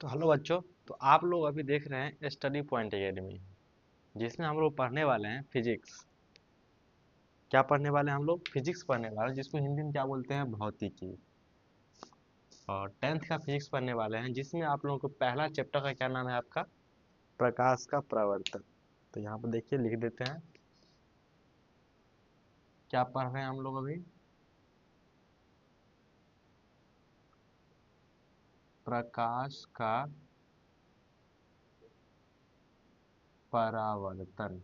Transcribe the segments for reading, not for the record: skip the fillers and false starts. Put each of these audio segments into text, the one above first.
तो हेलो बच्चों। तो आप लोग अभी देख रहे हैं स्टडी पॉइंट एकेडमी, जिसमें हम लोग पढ़ने वाले हैं फिजिक्स। क्या पढ़ने वाले हैं हम लोग? फिजिक्स पढ़ने वाले हैं, जिसको हिंदी में क्या बोलते हैं? भौतिकी। और 10th का फिजिक्स पढ़ने वाले हैं, जिसमें आप लोगों को पहला चैप्टर का क्या नाम है आपका? प्रकाश का प्रवर्तन। तो यहाँ पर देखिए, लिख देते हैं क्या पढ़ रहे हैं हम लोग अभी। प्रकाश का परावर्तन।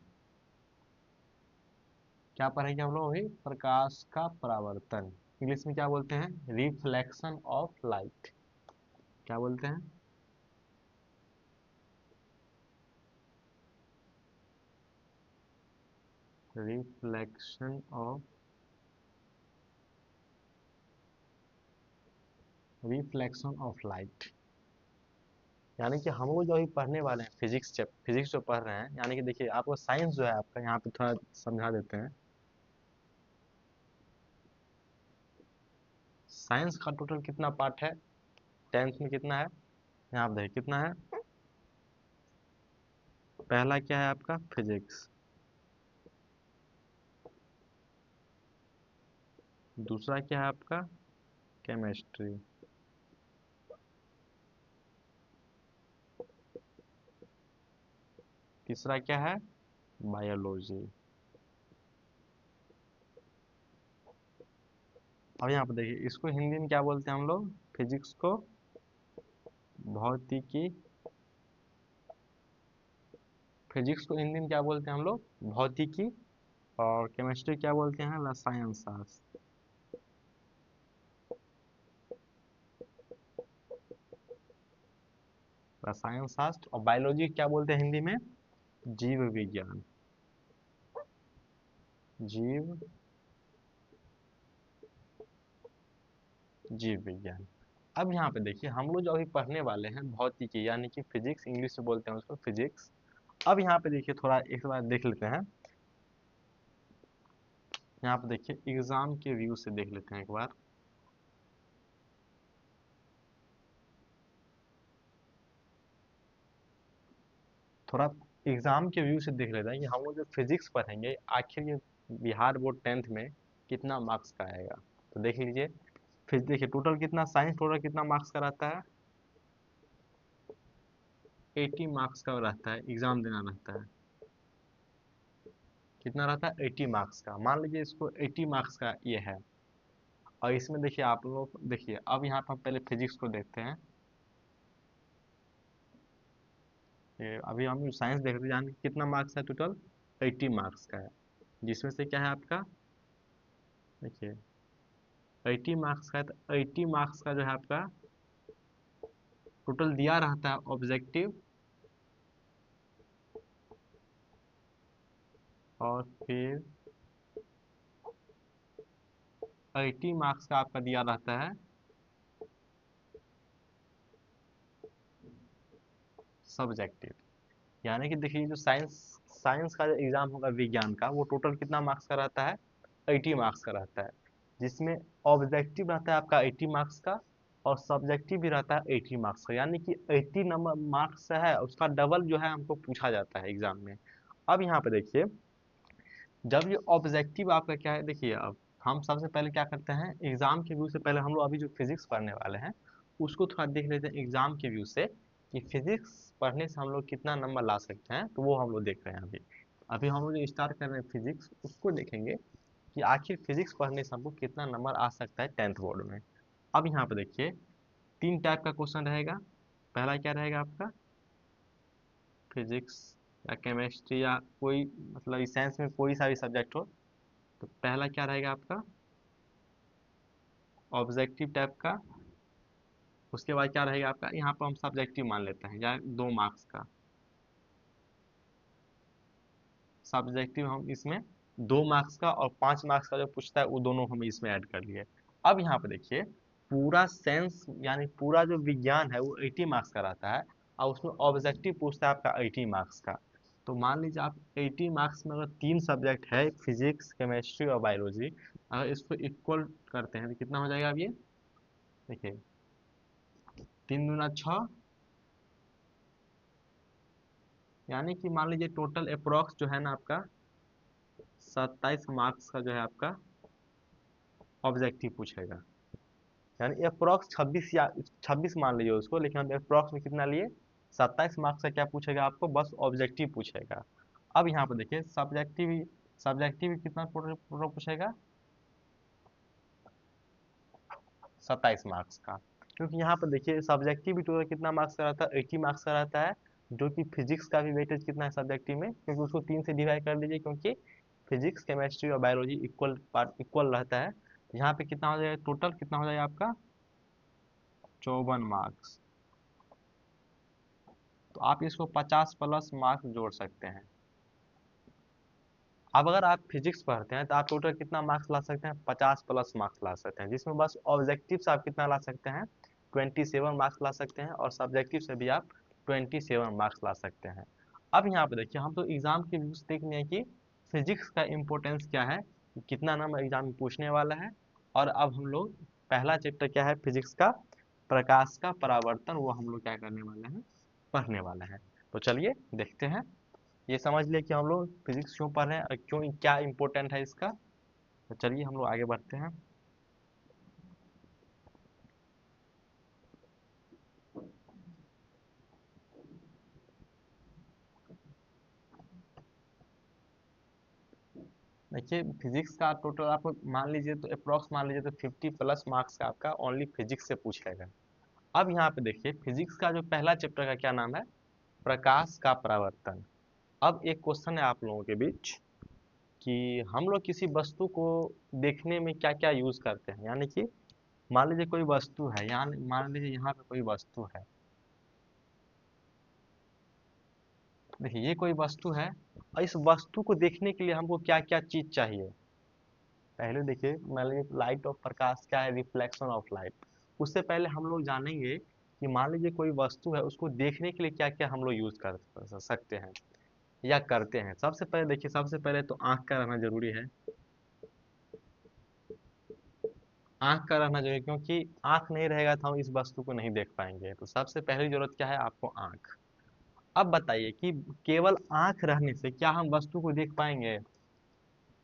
क्या पढ़ेंगे हम लोग अभी? प्रकाश का परावर्तन। इंग्लिश में क्या बोलते हैं? Reflection of light. क्या बोलते हैं? Reflection of light. यानी कि हम लोग जो अभी पढ़ने वाले हैं फिजिक्स जो पढ़ रहे हैं, यानी कि देखिए, आपको साइंस जो है आपका, यहाँ पे थोड़ा समझा देते हैं। साइंस का टोटल कितना पार्ट है? 10th में कितना है? यहाँ पे देखिए कितना है। पहला क्या है आपका? फिजिक्स। दूसरा क्या है आपका? केमिस्ट्री। तीसरा क्या है? बायोलॉजी। अब यहाँ पे देखिए, इसको हिंदी में क्या बोलते हैं हम लोग? फिजिक्स को भौतिकी। फिजिक्स को हिंदी में क्या बोलते हैं हम लोग? भौतिकी। और केमिस्ट्री क्या बोलते हैं? रसायन शास्त्र। रसायन शास्त्र। और बायोलॉजी क्या बोलते हैं हिंदी में? जीव विज्ञान। जीव जीव विज्ञान। अब यहाँ पे देखिए, हम लोग जो अभी पढ़ने वाले हैं भौतिकी, यानी कि फिजिक्स, इंग्लिश में बोलते हैं उसको फिजिक्स। अब यहाँ पे देखिए, थोड़ा एक बार देख लेते हैं। यहाँ पे देखिए, एग्जाम के व्यू से देख लेते हैं एक बार। थोड़ा एग्जाम के व्यू से देख लेते हैं कि हम लोग जो फिजिक्स पढ़ेंगे, आखिर ये बिहार बोर्ड 10th में कितना मार्क्स का आएगा। तो देख लीजिए, फिर देखिए टोटल कितना, साइंस टोटल कितना मार्क्स का रहता है? 80 मार्क्स का रहता है, एग्जाम देना रहता है। कितना रहता है? 80 मार्क्स का। मान लीजिए इसको 80 मार्क्स का ये है। और इसमें देखिए, आप लोग देखिए, अब यहाँ पर हम पहले फिजिक्स को देखते हैं। ये अभी हम साइंस देख रहे हैं, यानी कितना मार्क्स है टोटल? 80 मार्क्स का है। जिसमें से क्या है आपका? देखिए, 80 मार्क्स का है, तो 80 मार्क्स का जो है आपका टोटल दिया रहता है ऑब्जेक्टिव। और फिर 80 मार्क्स का आपका दिया रहता है सब्जेक्टिव। यानी कि देखिए, जो साइंस साइंस का जो एग्जाम होगा विज्ञान का, वो टोटल कितना मार्क्स का रहता है? 80 मार्क्स का रहता है। जिसमें ऑब्जेक्टिव रहता है आपका 80 मार्क्स का, और सब्जेक्टिव भी रहता है 80 मार्क्स का। यानी कि 80 नंबर मार्क्स है, उसका डबल जो है हमको पूछा जाता है एग्जाम में। अब यहाँ पे देखिए, जब ये ऑब्जेक्टिव आपका क्या है, देखिए अब हम सबसे पहले क्या करते हैं, एग्जाम के व्यू से पहले हम लोग अभी जो फिजिक्स पढ़ने वाले हैं, उसको थोड़ा देख लेते हैं एग्जाम के व्यू से, कि फिजिक्स पढ़ने से हम लोग कितना नंबर ला सकते हैं। तो वो हम लोग देख रहे हैं अभी। अभी हम लोग जो स्टार्ट कर रहे हैं फिजिक्स, उसको देखेंगे कि आखिर फिजिक्स पढ़ने से हमको कितना नंबर आ सकता है 10th बोर्ड में। अब यहाँ पे देखिए, 3 टाइप का क्वेश्चन रहेगा। पहला क्या रहेगा आपका? फिजिक्स या केमिस्ट्री या कोई, मतलब साइंस में कोई सा भी सब्जेक्ट हो। तो पहला क्या रहेगा आपका? ऑब्जेक्टिव टाइप का। उसके बाद क्या रहेगा आपका? यहाँ पर हम सब्जेक्टिव मान लेते हैं, या 2 मार्क्स का सब्जेक्टिव। हम इसमें 2 मार्क्स का और 5 मार्क्स का जो पूछता है, वो दोनों हम इसमें ऐड कर लिए। अब यहाँ पे देखिए, पूरा साइंस यानी पूरा जो विज्ञान है, वो 80 मार्क्स का रहता है। और उसमें ऑब्जेक्टिव पूछता है आपका 80 मार्क्स का। तो मान लीजिए आप 80 मार्क्स में अगर 3 सब्जेक्ट है, फिजिक्स, केमिस्ट्री और बायोलॉजी, अगर इसको इक्वल करते हैं तो कितना हो जाएगा? अब ये देखिए, 3 दूना 6, यानी कि मान लीजिए टोटल अप्रोक्स जो है ना आपका 27 मार्क्स का जो है आपका ऑब्जेक्टिव पूछेगा। यानी अप्रोक्स 26 या 26 मान लीजिए उसको, लेकिन हम अप्रोक्स में कितना लिए, 27 मार्क्स का क्या पूछेगा आपको, बस ऑब्जेक्टिव पूछेगा। अब यहाँ पर देखिए सब्जेक्टिव, सब्जेक्टिव कितना टोटल टोटल पूछेगा, 27 मार्क्स का। क्योंकि यहाँ पर देखिए सब्जेक्टिव भी टोटल कितना मार्क्स का रहता है, 80 मार्क्स का रहता है। जो कि फिजिक्स का भी वेटेज कितना है सब्जेक्टिव में, क्योंकि उसको 3 से डिवाइड कर लीजिए, क्योंकि फिजिक्स केमिस्ट्री और बायोलॉजी इक्वल पार्ट इक्वल रहता है। यहाँ पे कितना हो जाएगा, टोटल कितना हो जाएगा आपका 54 मार्क्स। तो आप इसको 50 प्लस मार्क्स जोड़ सकते हैं। अब अगर आप फिजिक्स पढ़ते हैं तो आप टोटल कितना मार्क्स ला सकते हैं, 50 प्लस मार्क्स ला सकते हैं, जिसमें बस ऑब्जेक्टिव से आप कितना ला सकते हैं, 27 मार्क्स ला सकते हैं, और सब्जेक्टिव से भी आप 27 मार्क्स ला सकते हैं। अब यहाँ पे देखिए हम तो एग्जाम के व्यूज देखने हैं कि फिजिक्स का इम्पोर्टेंस क्या है, कितना नंबर एग्जाम में पूछने वाला है। और अब हम लोग पहला चैप्टर क्या है फिजिक्स का, प्रकाश का परावर्तन, वो हम लोग क्या करने वाले हैं, पढ़ने वाले हैं। तो चलिए देखते हैं। ये समझ लिए कि हम लोग फिजिक्स क्यों पढ़ रहे हैं और क्यों, क्या इम्पोर्टेंट है इसका। तो चलिए हम लोग आगे बढ़ते हैं। देखिए फिजिक्स का टोटल आप मान लीजिए तो अप्रॉक्स मान लीजिए तो 50 प्लस मार्क्स का आपका ओनली फिजिक्स से पूछेगा। अब यहाँ पे देखिए फिजिक्स का जो पहला चैप्टर का क्या नाम है, प्रकाश का परावर्तन। अब एक क्वेश्चन है आप लोगों के बीच कि हम लोग किसी वस्तु को देखने में क्या क्या यूज करते हैं। यानी कि मान लीजिए कोई वस्तु है, यहाँ मान लीजिए यहाँ पे कोई वस्तु है, देखिए ये कोई वस्तु है, और इस वस्तु को देखने के लिए हमको क्या क्या चीज चाहिए। पहले देखिए मान लीजिए लाइट ऑफ प्रकाश क्या है, रिफ्लेक्शन ऑफ लाइट। उससे पहले हम लोग जानेंगे कि मान लीजिए कोई वस्तु है, उसको देखने के लिए क्या क्या हम लोग यूज कर सकते हैं या करते हैं। सबसे पहले देखिए, सबसे पहले तो आंख का रहना जरूरी है। आंख का रहना जरूरी है, क्योंकि आंख नहीं रहेगा तो हम इस वस्तु को नहीं देख पाएंगे। तो सबसे पहली जरूरत क्या है आपको, आंख। अब बताइए कि केवल आंख रहने से क्या हम वस्तु को देख पाएंगे।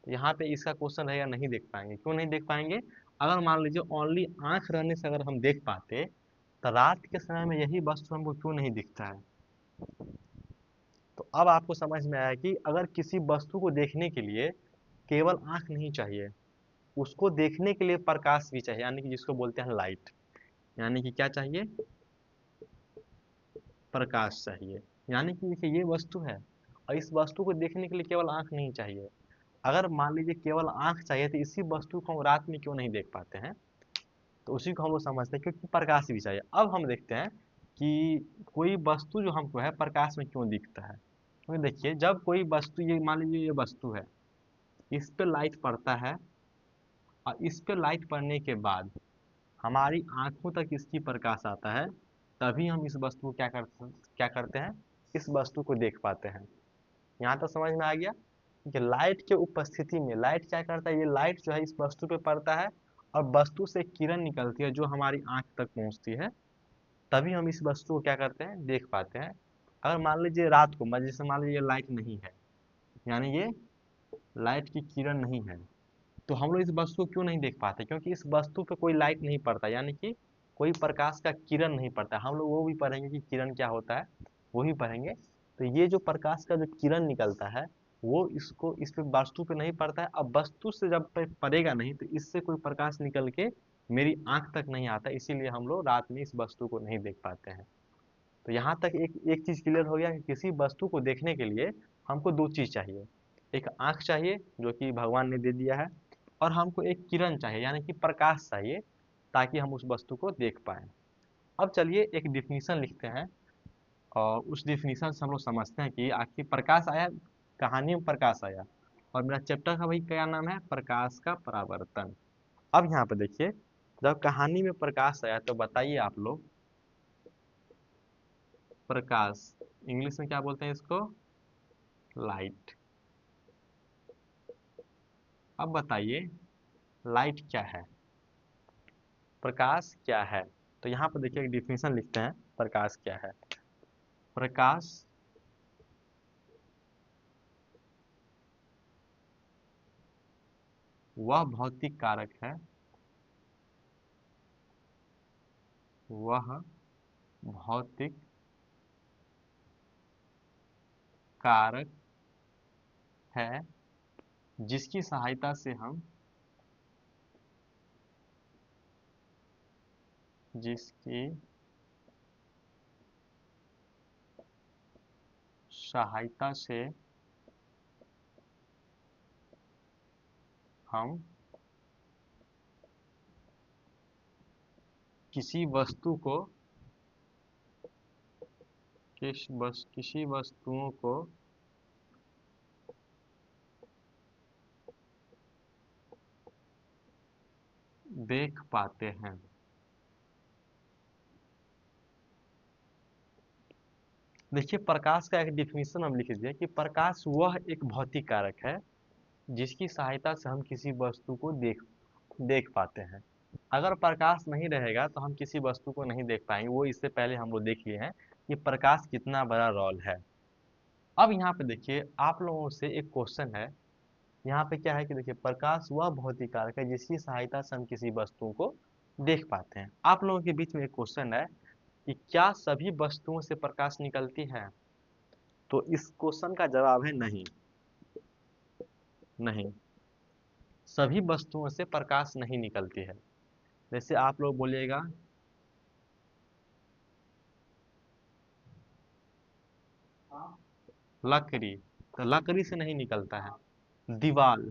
यहाँ पे इसका क्वेश्चन रहेगा, नहीं देख पाएंगे। क्यों नहीं देख पाएंगे, अगर मान लीजिए ओनली आंख रहने से अगर हम देख पाते, तो रात के समय में यही वस्तु हमको क्यों नहीं दिखता है। तो अब आपको समझ में आया कि अगर किसी वस्तु को देखने के लिए केवल आंख नहीं चाहिए, उसको देखने के लिए प्रकाश भी चाहिए, यानी कि जिसको बोलते हैं लाइट। यानी कि क्या चाहिए, प्रकाश चाहिए। यानी कि देखिए ये वस्तु है, और इस वस्तु को देखने के लिए केवल आंख नहीं चाहिए। अगर मान लीजिए केवल आंख चाहिए तो इसी वस्तु को हम रात में क्यों नहीं देख पाते हैं। तो उसी को हम लोग समझते हैं, क्योंकि प्रकाश भी चाहिए। अब हम देखते हैं कि कोई वस्तु जो हमको है प्रकाश में क्यों दिखता है। क्योंकि देखिए जब कोई वस्तु, ये मान लीजिए ये वस्तु है, इस पे लाइट पड़ता है, और इस पे लाइट पड़ने के बाद हमारी आंखों तक इसकी प्रकाश आता है, तभी हम इस वस्तु को क्या करते हैं, इस वस्तु को देख पाते हैं। यहाँ तक समझ में आ गया कि लाइट के उपस्थिति में लाइट क्या करता है, ये लाइट जो है इस वस्तु पे पड़ता है, और वस्तु से किरण निकलती है जो हमारी आंख तक पहुंचती है, तभी हम इस वस्तु को क्या करते हैं, देख पाते हैं। अगर मान लीजिए रात को, जैसे मान लीजिए लाइट नहीं है, यानी ये लाइट की किरण नहीं है, तो हम लोग इस वस्तु को क्यों नहीं देख पाते, क्योंकि इस वस्तु पे कोई लाइट नहीं पड़ता, यानी कि कोई प्रकाश का किरण नहीं पड़ता। हम लोग वो भी पढ़ेंगे कि किरण क्या होता है, वो भी पढ़ेंगे। तो ये जो प्रकाश का जो किरण निकलता है, वो इसको इस पे वस्तु पे नहीं पड़ता है। अब वस्तु से जब पे पड़ेगा नहीं, तो इससे कोई प्रकाश निकल के मेरी आंख तक नहीं आता, इसीलिए हम लोग रात में इस वस्तु को नहीं देख पाते हैं। तो यहाँ तक एक एक चीज क्लियर हो गया कि किसी वस्तु को देखने के लिए हमको दो चीज चाहिए, एक आंख चाहिए जो कि भगवान ने दे दिया है, और हमको एक किरण चाहिए यानी कि प्रकाश चाहिए, ताकि हम उस वस्तु को देख पाएं। अब चलिए एक डिफिनीशन लिखते हैं, और उस डिफिनीशन से हम लोग समझते हैं कि आखिर प्रकाश आया, कहानी में प्रकाश आया, और मेरा चैप्टर का भाई क्या नाम है, प्रकाश का परावर्तन। अब यहाँ पे देखिए, जब कहानी में प्रकाश आया तो बताइए आप लोग, प्रकाश इंग्लिश में क्या बोलते हैं इसको, लाइट। अब बताइए लाइट क्या है, प्रकाश क्या है। तो यहाँ पर देखिए एक डिफिनीशन लिखते हैं, प्रकाश क्या है। प्रकाश वह भौतिक कारक है, वह भौतिक कारक है जिसकी सहायता से हम जिसकी सहायता से हम किसी वस्तु को किसी वस्तुओं को देख पाते हैं। देखिए प्रकाश का एक डिफिनीशन हम लिख दिया कि प्रकाश वह एक भौतिक कारक है जिसकी सहायता से हम किसी वस्तु को देख पाते हैं। अगर प्रकाश नहीं रहेगा तो हम किसी वस्तु को नहीं देख पाएंगे। वो इससे पहले हम लोग देख लिए हैं कि प्रकाश कितना बड़ा रोल है। अब यहाँ पे देखिए आप लोगों से एक क्वेश्चन है। यहाँ पे क्या है कि देखिए प्रकाश वह भौतिक कारक है जिसकी सहायता से हम किसी वस्तु को देख पाते हैं। आप लोगों के बीच में एक क्वेश्चन है कि क्या सभी वस्तुओं से प्रकाश निकलती है? तो इस क्वेश्चन का जवाब है नहीं। नहीं, सभी वस्तुओं से प्रकाश नहीं निकलती है। जैसे आप लोग बोलिएगा लकड़ी, तो लकड़ी से नहीं निकलता है। दीवाल,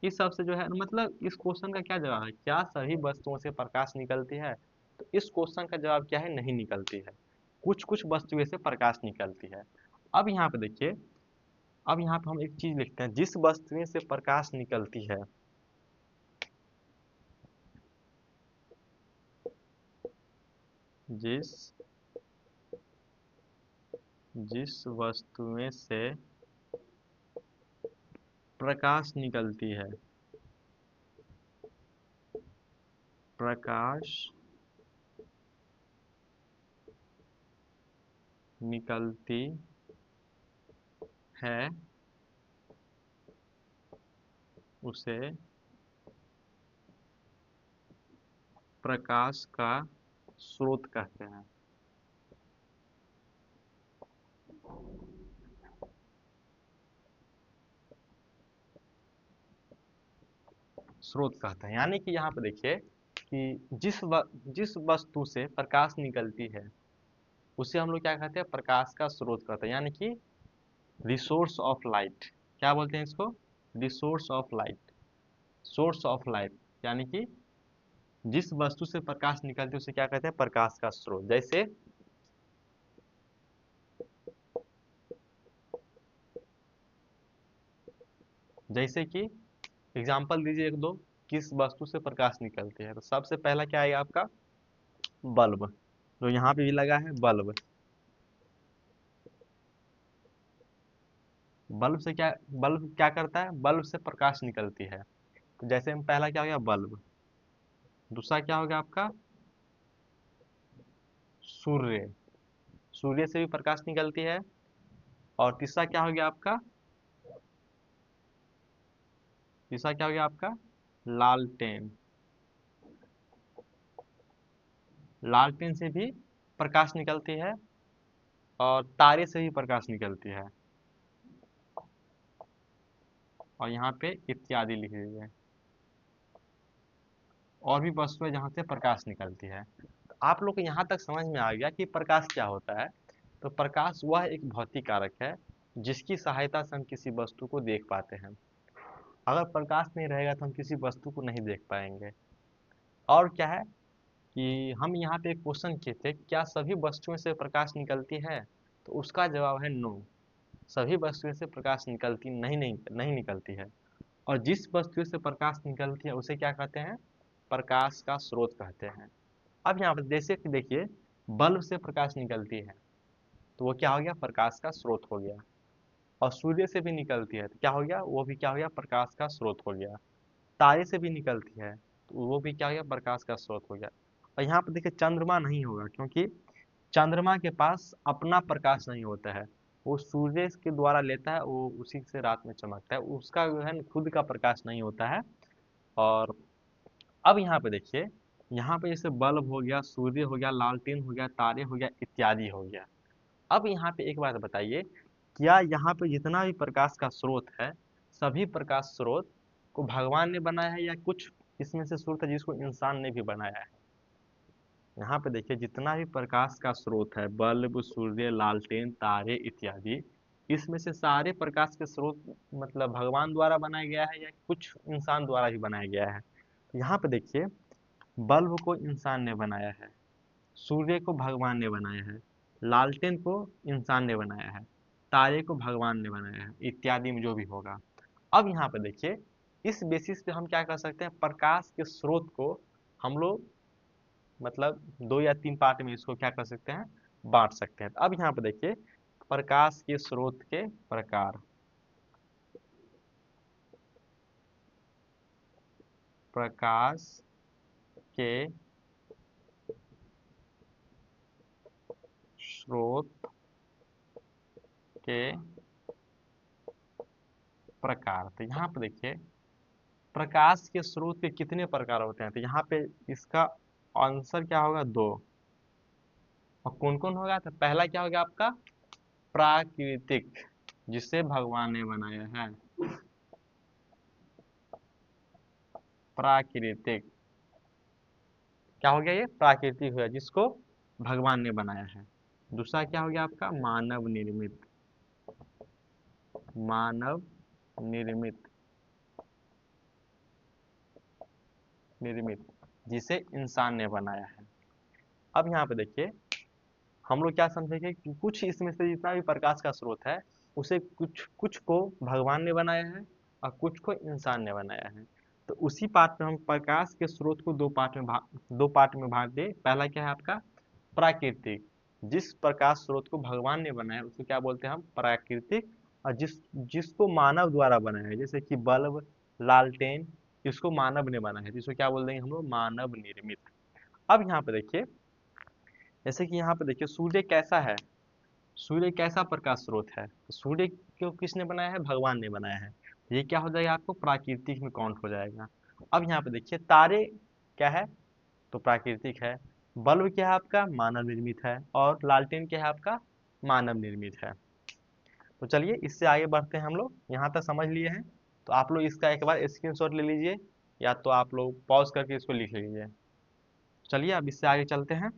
इस सब से जो है मतलब इस क्वेश्चन का क्या जवाब है? क्या सभी वस्तुओं से प्रकाश निकलती है? तो इस क्वेश्चन का जवाब क्या है? नहीं निकलती है। कुछ कुछ वस्तुएं से प्रकाश निकलती है। अब यहाँ पे देखिए, अब यहाँ पे हम एक चीज लिखते हैं, जिस वस्तुएं से प्रकाश निकलती है, जिस जिस वस्तुएं से प्रकाश निकलती है, प्रकाश निकलती है उसे प्रकाश का स्रोत कहते हैं। स्रोत कहते हैं, यानी कि यहाँ पे देखिए कि जिस वस्तु से प्रकाश निकलती है उसे हम लोग क्या कहते हैं? प्रकाश का स्रोत कहते हैं, यानी कि रिसोर्स ऑफ लाइट। क्या बोलते हैं इसको? Resource of light, source of light. यानी कि जिस वस्तु से प्रकाश निकलती है उसे क्या कहते हैं? प्रकाश का स्रोत। जैसे कि एग्जाम्पल दीजिए एक दो, किस वस्तु से प्रकाश निकलती है? तो सबसे पहला क्या आएगा आपका? बल्ब, जो यहाँ पे भी लगा है बल्ब। बल्ब क्या करता है? बल्ब से प्रकाश निकलती है। तो जैसे हम पहला क्या हो गया? बल्ब। दूसरा क्या हो गया आपका? सूर्य, सूर्य से भी प्रकाश निकलती है। और तीसरा क्या हो गया आपका? तीसरा क्या हो गया आपका? लालटेन, लालटेन से भी प्रकाश निकलती है। और तारे से भी प्रकाश निकलती है। और यहाँ पे इत्यादि लिख दीजिए, और भी वस्तुएं जहाँ से प्रकाश निकलती है। तो आप लोग को यहाँ तक समझ में आ गया कि प्रकाश क्या होता है। तो प्रकाश वह एक भौतिक कारक है जिसकी सहायता से हम किसी वस्तु को देख पाते हैं। अगर प्रकाश नहीं रहेगा तो हम किसी वस्तु को नहीं देख पाएंगे। और क्या है कि हम यहाँ पे एक क्वेश्चन किए थे, क्या सभी वस्तुओं से प्रकाश निकलती है? तो उसका जवाब है नो, सभी वस्तुओं से प्रकाश निकलती नहीं निकलती है। और जिस वस्तु से प्रकाश निकलती है उसे क्या कहते हैं? प्रकाश का स्रोत कहते हैं। अब यहाँ पर जैसे कि देखिए बल्ब से प्रकाश निकलती है तो वो क्या हो गया? प्रकाश का स्रोत हो गया। और सूर्य से भी निकलती है तो क्या हो गया? वो भी क्या हो गया? प्रकाश का स्रोत हो गया। तारे से भी निकलती है तो वो भी क्या हो गया? प्रकाश का स्रोत हो गया। और यहाँ पर देखिए चंद्रमा नहीं होगा, क्योंकि चंद्रमा के पास अपना प्रकाश नहीं होता है। वो सूर्य के द्वारा लेता है, वो उसी से रात में चमकता है, उसका जो है खुद का प्रकाश नहीं होता है। और अब यहाँ पे देखिए, यहाँ पे जैसे बल्ब हो गया, सूर्य हो गया, लालटेन हो गया, तारे हो गया, इत्यादि हो गया। अब यहाँ पे एक बात बताइए, क्या यहाँ पे जितना भी प्रकाश का स्रोत है, सभी प्रकाश स्रोत को भगवान ने बनाया है या कुछ इसमें से स्रोत है जिसको इंसान ने भी बनाया है? यहाँ पे देखिए, जितना भी प्रकाश का स्रोत है, बल्ब, सूर्य, लालटेन, तारे इत्यादि, इसमें से सारे प्रकाश के स्रोत मतलब भगवान द्वारा बनाया गया है या कुछ इंसान द्वारा भी बनाया गया है? यहाँ पे देखिए, बल्ब को इंसान ने बनाया है, सूर्य को भगवान ने बनाया है, लालटेन को इंसान ने बनाया है, तारे को भगवान ने बनाया है, इत्यादि में जो भी होगा। अब यहाँ पे देखिए, इस बेसिस पे हम क्या कर सकते हैं, प्रकाश के स्रोत को हम लोग मतलब 2 या 3 पार्ट में इसको क्या कर सकते हैं, बांट सकते हैं। तो अब यहाँ पे देखिए, प्रकाश के स्रोत के प्रकार, प्रकाश के स्रोत के प्रकार। तो यहाँ पे देखिए, प्रकाश के स्रोत के कितने प्रकार होते हैं, तो यहाँ पे इसका आंसर क्या होगा, 2। और कौन कौन होगा, तो पहला क्या होगा आपका, प्राकृतिक, जिसे भगवान ने बनाया है, प्राकृतिक। क्या हो गया, ये प्राकृतिक हो गया जिसको भगवान ने बनाया है। दूसरा क्या हो गया आपका, मानव निर्मित, मानव निर्मित, निर्मित, जिसे इंसान ने बनाया है। अब यहाँ पे देखिए, हम लोग क्या समझेंगे कि कुछ इसमें से जितना भी प्रकाश का स्रोत है, उसे कुछ कुछ को भगवान ने बनाया है और कुछ को इंसान ने बनाया है। तो उसी पार्ट में हम प्रकाश के स्रोत को दो पार्ट में भाग दे। पहला क्या है आपका, प्राकृतिक, जिस प्रकाश स्रोत को भगवान ने बनाया है उसको क्या बोलते हैं हम, प्राकृतिक। और जिसको मानव द्वारा बनाया है, जैसे कि बल्ब, लालटेन, इसको मानव ने बनाया है, तो इसको क्या बोल देंगे हम लोग, मानव निर्मित। अब यहाँ पे देखिए, जैसे कि यहाँ पे देखिए, सूर्य कैसा है, सूर्य कैसा प्रकाश स्रोत है, तो सूर्य को किसने बनाया है, भगवान ने बनाया है। ये क्या हो जाएगा, आपको प्राकृतिक में काउंट हो जाएगा। अब यहाँ पे देखिए, तारे क्या है, तो प्राकृतिक है। बल्ब क्या है आपका, मानव निर्मित है। और लालटेन क्या है आपका, मानव निर्मित है। तो चलिए इससे आगे बढ़ते हैं, हम लोग यहाँ तक समझ लिए हैं। तो आप लोग इसका एक बार स्क्रीनशॉट ले लीजिए, या तो आप लोग पॉज करके इसको लिख लीजिए। चलिए अब इससे आगे चलते हैं।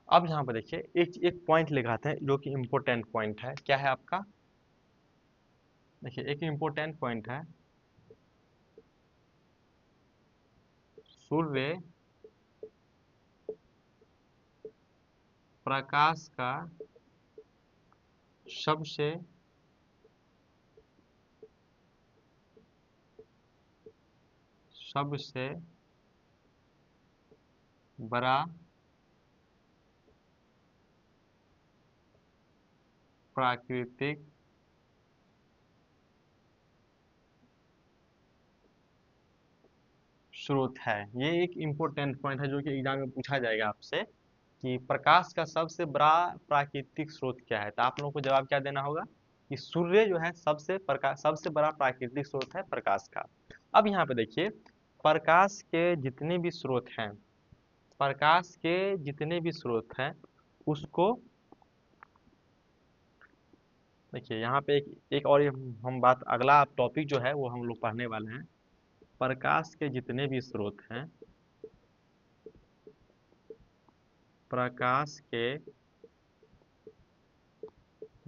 अब यहाँ पे देखिए, एक एक पॉइंट लिखाते हैं जो कि इम्पोर्टेंट पॉइंट है। क्या है आपका, देखिए एक इम्पोर्टेंट पॉइंट है, सूर्य प्रकाश का सबसे सबसे बड़ा प्राकृतिक स्रोत है। ये एक इम्पोर्टेंट पॉइंट है जो कि एग्जाम में पूछा जाएगा आपसे, कि प्रकाश का सबसे बड़ा प्राकृतिक स्रोत क्या है। तो आप लोगों को जवाब क्या देना होगा, कि सूर्य जो है सबसे बड़ा प्राकृतिक स्रोत है प्रकाश का। अब यहाँ पे देखिए, प्रकाश के जितने भी स्रोत हैं, प्रकाश के जितने भी स्रोत हैं उसको देखिए, यहाँ पे एक और हम बात, अगला टॉपिक जो है वो हम लोग पढ़ने वाले हैं। प्रकाश के जितने भी स्रोत हैं, प्रकाश के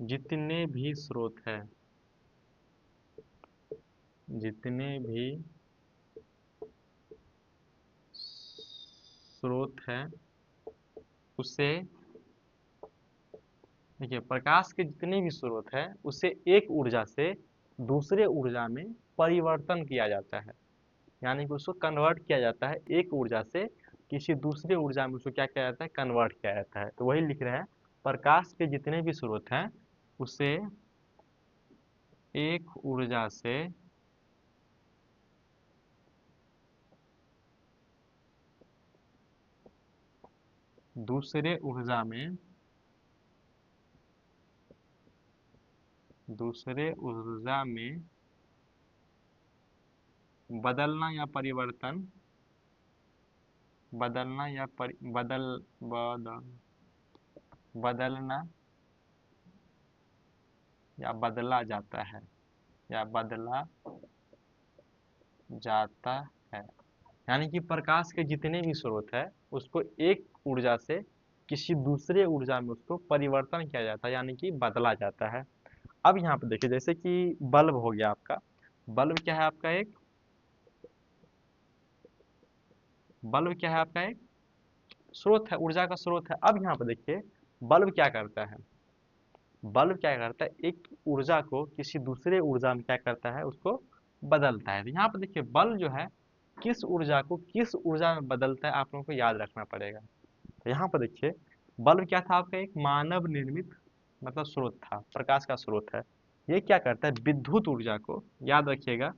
जितने भी स्रोत हैं, जितने भी स्रोत हैं उसे देखिए, प्रकाश के जितने भी स्रोत हैं उसे एक ऊर्जा से दूसरे ऊर्जा में परिवर्तन किया जाता है। यानी कि उसको कन्वर्ट किया जाता है एक ऊर्जा से किसी दूसरे ऊर्जा में उसको क्या किया जाता है, कन्वर्ट किया जाता है। तो वही लिख रहे हैं, प्रकाश के जितने भी स्रोत हैं उसे एक ऊर्जा से दूसरे ऊर्जा में बदलना या परिवर्तन बदलना या परि, बदल बदल बदलना या बदला जाता है या बदला जाता है। यानी कि प्रकाश के जितने भी स्रोत है उसको एक ऊर्जा से किसी दूसरे ऊर्जा में उसको परिवर्तन किया जाता है, यानी कि बदला जाता है। अब यहाँ पे देखिए, जैसे कि बल्ब हो गया आपका, बल्ब क्या है आपका, एक बल्ब क्या है आपका, एक स्रोत है, ऊर्जा का स्रोत है। अब यहाँ पे देखिए बल्ब क्या करता है, बल्ब क्या करता है, एक ऊर्जा को किसी दूसरे ऊर्जा में क्या करता है, उसको बदलता है। तो यहाँ पे देखिए बल्ब जो है किस ऊर्जा को किस ऊर्जा में बदलता है, आप लोगों को याद रखना पड़ेगा। तो यहाँ पर देखिए बल्ब क्या था आपका, एक मानव निर्मित मतलब स्रोत था, प्रकाश का स्रोत है। ये क्या करता है, विद्युत ऊर्जा को, याद रखिएगा,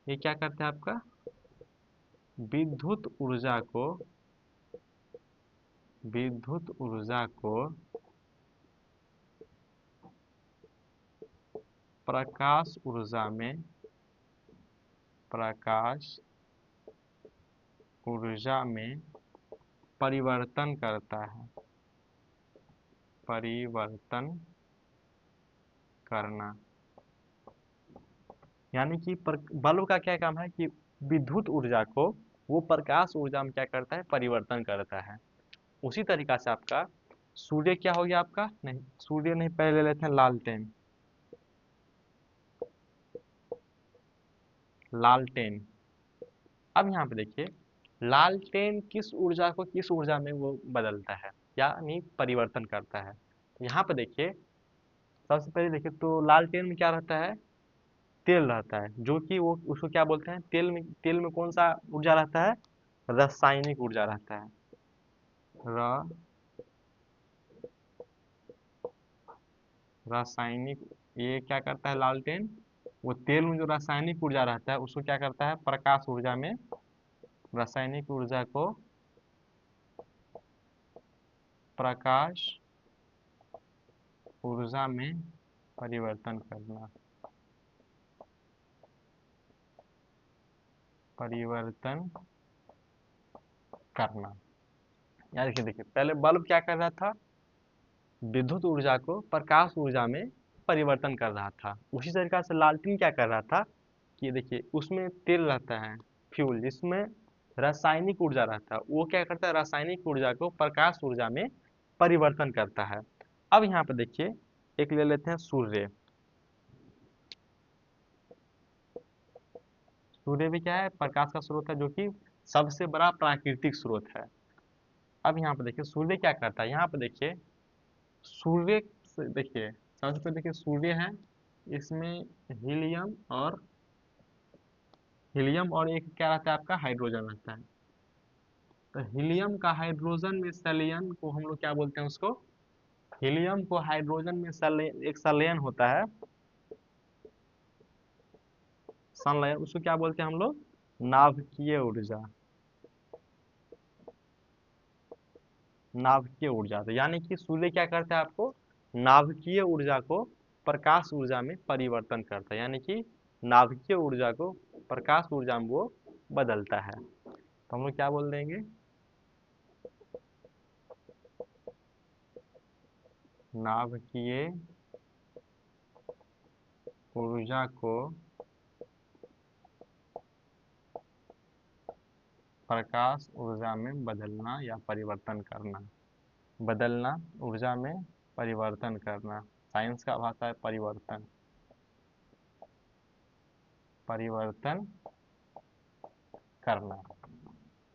ये क्या करता है आपका, विद्युत ऊर्जा को विद्युत ऊर्जा को प्रकाश ऊर्जा में प्रकाश ऊर्जा में परिवर्तन करता है, परिवर्तन करना। यानी कि बल्ब का क्या काम है कि विद्युत ऊर्जा को वो प्रकाश ऊर्जा में क्या करता है, परिवर्तन करता है। उसी तरीका से आपका सूर्य क्या हो गया आपका, नहीं सूर्य नहीं, पहले लेते हैं लालटेन। लालटेन, अब यहाँ पे देखिए लालटेन किस ऊर्जा को किस ऊर्जा में वो बदलता है, यानी परिवर्तन करता है। तो यहाँ पे देखिए सबसे पहले देखिए तो लालटेन में क्या रहता है, तेल रहता है, जो कि वो उसको क्या बोलते हैं, तेल में कौन सा ऊर्जा रहता है, रासायनिक ऊर्जा रहता है। रासायनिक, ये क्या करता है लालटेन, वो तेल में जो रासायनिक ऊर्जा रहता है उसको क्या करता है, प्रकाश ऊर्जा में, रासायनिक ऊर्जा को प्रकाश ऊर्जा में परिवर्तन करना, परिवर्तन करना। यार देखिए देखिए पहले बल्ब क्या कर रहा था, विद्युत ऊर्जा को प्रकाश ऊर्जा में परिवर्तन कर रहा था। उसी तरीका से लालटेन क्या कर रहा था कि देखिए उसमें तेल रहता है, फ्यूल, जिसमें रासायनिक ऊर्जा रहता है, वो क्या करता है, रासायनिक ऊर्जा को प्रकाश ऊर्जा में परिवर्तन करता है। अब यहाँ पे देखिए एक ले लेते हैं सूर्य। सूर्य भी क्या है, प्रकाश का स्रोत है, जो कि सबसे बड़ा प्राकृतिक स्रोत है। अब यहाँ पे देखिए सूर्य क्या करता है, यहाँ पे देखिए सूर्य देखिए सबसे पहले देखिए सूर्य है, इसमें हीलियम और एक क्या रहता है आपका, हाइड्रोजन रहता है। तो हीलियम का हाइड्रोजन में संलयन को हम लोग क्या बोलते हैं, उसको हीलियम को हाइड्रोजन में संलयन, एक संलयन होता है, संलयन, उसको क्या बोलते हैं हम लोग, नाभिकीय ऊर्जा। नाभिकीय ऊर्जा, तो यानी कि सूर्य क्या करता है आपको, नाभिकीय ऊर्जा को प्रकाश ऊर्जा में परिवर्तन करता है, यानी कि नाभिकीय ऊर्जा को प्रकाश ऊर्जा में वो बदलता है। तो हम लोग क्या बोल देंगे, नाभिकीय ऊर्जा को प्रकाश ऊर्जा में बदलना या परिवर्तन करना, बदलना, ऊर्जा में परिवर्तन करना। साइंस का भाषा है परिवर्तन, परिवर्तन करना।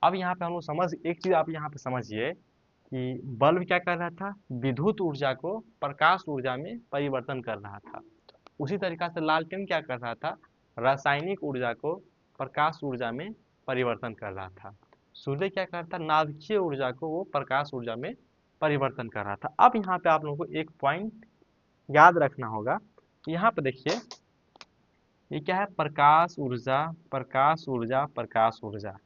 अब यहाँ पे हम लोग एक चीज आप यहाँ पे समझिए कि बल्ब क्या कर रहा था, विद्युत ऊर्जा को प्रकाश ऊर्जा में परिवर्तन कर रहा था। उसी तरीका से लालटेन क्या कर रहा था, रासायनिक ऊर्जा को प्रकाश ऊर्जा में परिवर्तन कर रहा था। सूर्य क्या करता है, नाभिकीय ऊर्जा को वो प्रकाश ऊर्जा में परिवर्तन कर रहा था। अब यहाँ पे आप लोगों को एक पॉइंट याद रखना होगा कि यहाँ पे देखिए ये क्या है, प्रकाश ऊर्जा, प्रकाश ऊर्जा, प्रकाश ऊर्जा।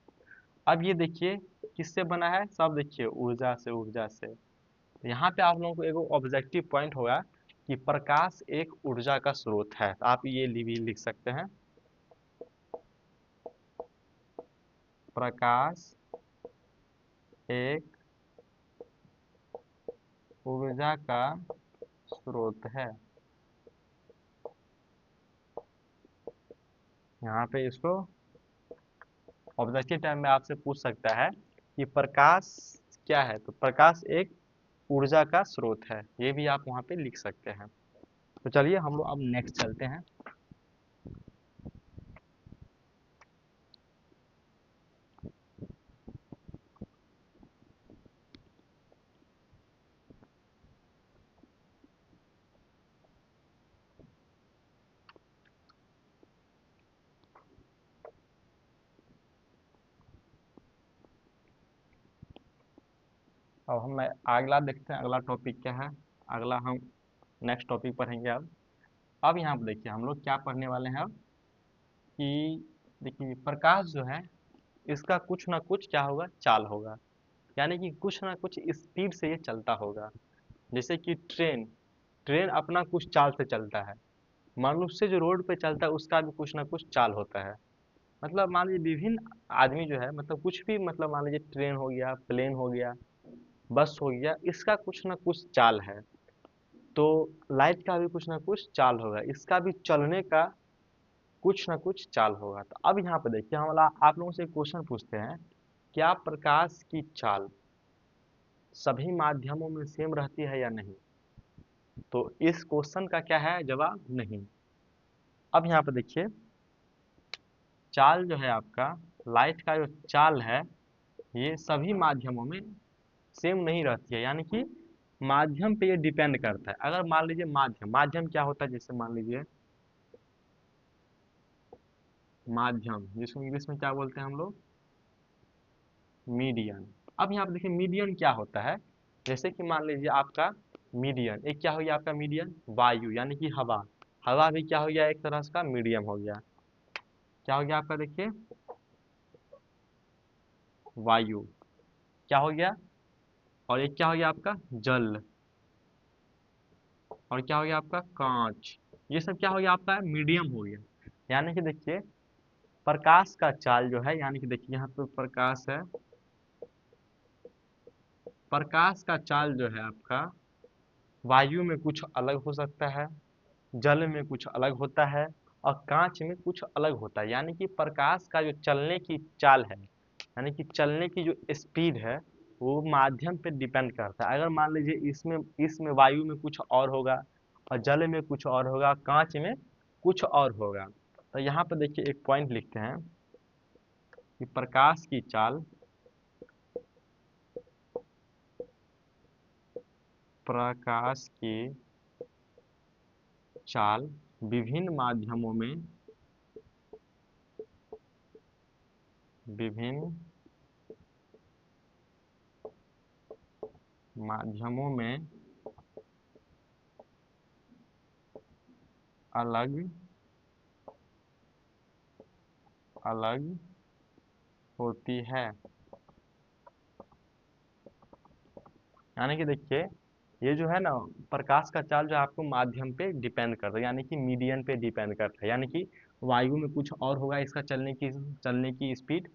अब ये देखिए किससे बना है, सब देखिए ऊर्जा से, ऊर्जा से। तो यहाँ पे आप लोगों को एक ऑब्जेक्टिव पॉइंट होगा कि प्रकाश एक ऊर्जा का स्रोत है। तो आप ये भी लिख सकते हैं, प्रकाश एक ऊर्जा का स्रोत है। यहाँ पे इसको ऑब्जेक्टिव टाइम में आपसे पूछ सकता है कि प्रकाश क्या है, तो प्रकाश एक ऊर्जा का स्रोत है, ये भी आप वहाँ पे लिख सकते हैं। तो चलिए हम लोग अब नेक्स्ट चलते हैं। अब हम अगला देखते हैं, अगला टॉपिक क्या है। अगला हम नेक्स्ट टॉपिक पढ़ेंगे अब यहाँ पे देखिए हम लोग क्या पढ़ने वाले हैं अब, कि देखिए प्रकाश जो है इसका कुछ ना कुछ क्या होगा, चाल होगा। यानी कि कुछ ना कुछ स्पीड से ये चलता होगा। जैसे कि ट्रेन, ट्रेन अपना कुछ चाल से चलता है। मनुष्य जो रोड पे चलता है उसका भी कुछ ना कुछ चाल होता है। मतलब मान लीजिए विभिन्न आदमी जो है, मतलब कुछ भी, मतलब मान लीजिए ट्रेन हो गया, प्लेन हो गया, बस हो गया, इसका कुछ ना कुछ चाल है। तो लाइट का भी कुछ ना कुछ चाल होगा, इसका भी चलने का कुछ ना कुछ चाल होगा। तो अब यहाँ पे देखिए हम आप लोगों से एक क्वेश्चन पूछते हैं, क्या प्रकाश की चाल सभी माध्यमों में सेम रहती है या नहीं। तो इस क्वेश्चन का क्या है जवाब, नहीं। अब यहाँ पे देखिए चाल जो है आपका, लाइट का जो चाल है ये सभी माध्यमों में सेम नहीं रहती है। यानी कि माध्यम पे ये डिपेंड करता है। अगर मान लीजिए माध्यम, माध्यम क्या होता है, जैसे मान लीजिए माध्यम, जिसको इंग्लिश में क्या बोलते हैं हम लोग, मीडियन। अब यहाँ पे देखिए मीडियन क्या होता है, जैसे कि मान लीजिए आपका मीडियन, एक क्या हो गया आपका मीडियन, वायु यानी कि हवा। हवा भी क्या हो गया, एक तरह का मीडियम हो गया। क्या हो गया आपका देखिए, वायु क्या हो गया, और एक क्या हो गया आपका जल, और क्या हो गया आपका कांच। ये सब क्या हो गया आपका मीडियम हो गया। यानी कि देखिए प्रकाश का चाल जो है, यानी कि देखिए यहाँ पे प्रकाश है, प्रकाश का चाल जो है आपका वायु में कुछ अलग हो सकता है, जल में कुछ अलग होता है, और कांच में कुछ अलग होता है। यानी कि प्रकाश का जो चलने की चाल है, यानी कि चलने की जो स्पीड है, वो माध्यम पे डिपेंड करता है। अगर मान लीजिए इसमें इसमें वायु में कुछ और होगा, और जल में कुछ और होगा, कांच में कुछ और होगा। तो यहाँ पे देखिए एक पॉइंट लिखते हैं कि प्रकाश की चाल, प्रकाश की चाल विभिन्न माध्यमों में, विभिन्न माध्यमों में अलग अलग होती है। यानी कि देखिए ये जो है ना, प्रकाश का चाल जो आपको माध्यम पे डिपेंड करता है, यानी कि मीडियन पे डिपेंड करता है। यानी कि वायु में कुछ और होगा इसका चलने की स्पीड,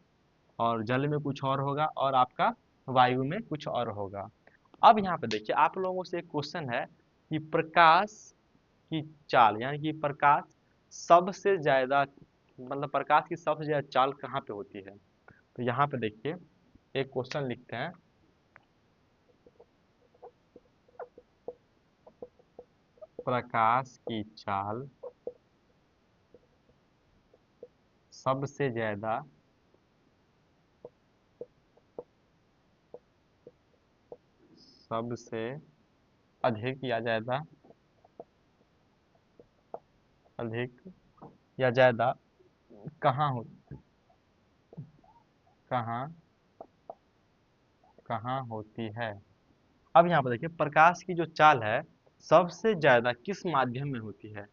और जल में कुछ और होगा, और आपका वायु में कुछ और होगा। अब यहाँ पे देखिए आप लोगों से एक क्वेश्चन है कि प्रकाश की चाल, यानी कि प्रकाश सबसे ज्यादा, मतलब प्रकाश की सबसे ज्यादा चाल कहाँ पे होती है। तो यहाँ पे देखिए एक क्वेश्चन लिखते हैं, प्रकाश की चाल सबसे ज्यादा सबसे अधिक या ज्यादा, अधिक या ज्यादा कहाँ हो, कहाँ कहाँ होती है। अब यहाँ पर देखिए प्रकाश की जो चाल है सबसे ज्यादा किस माध्यम में होती है।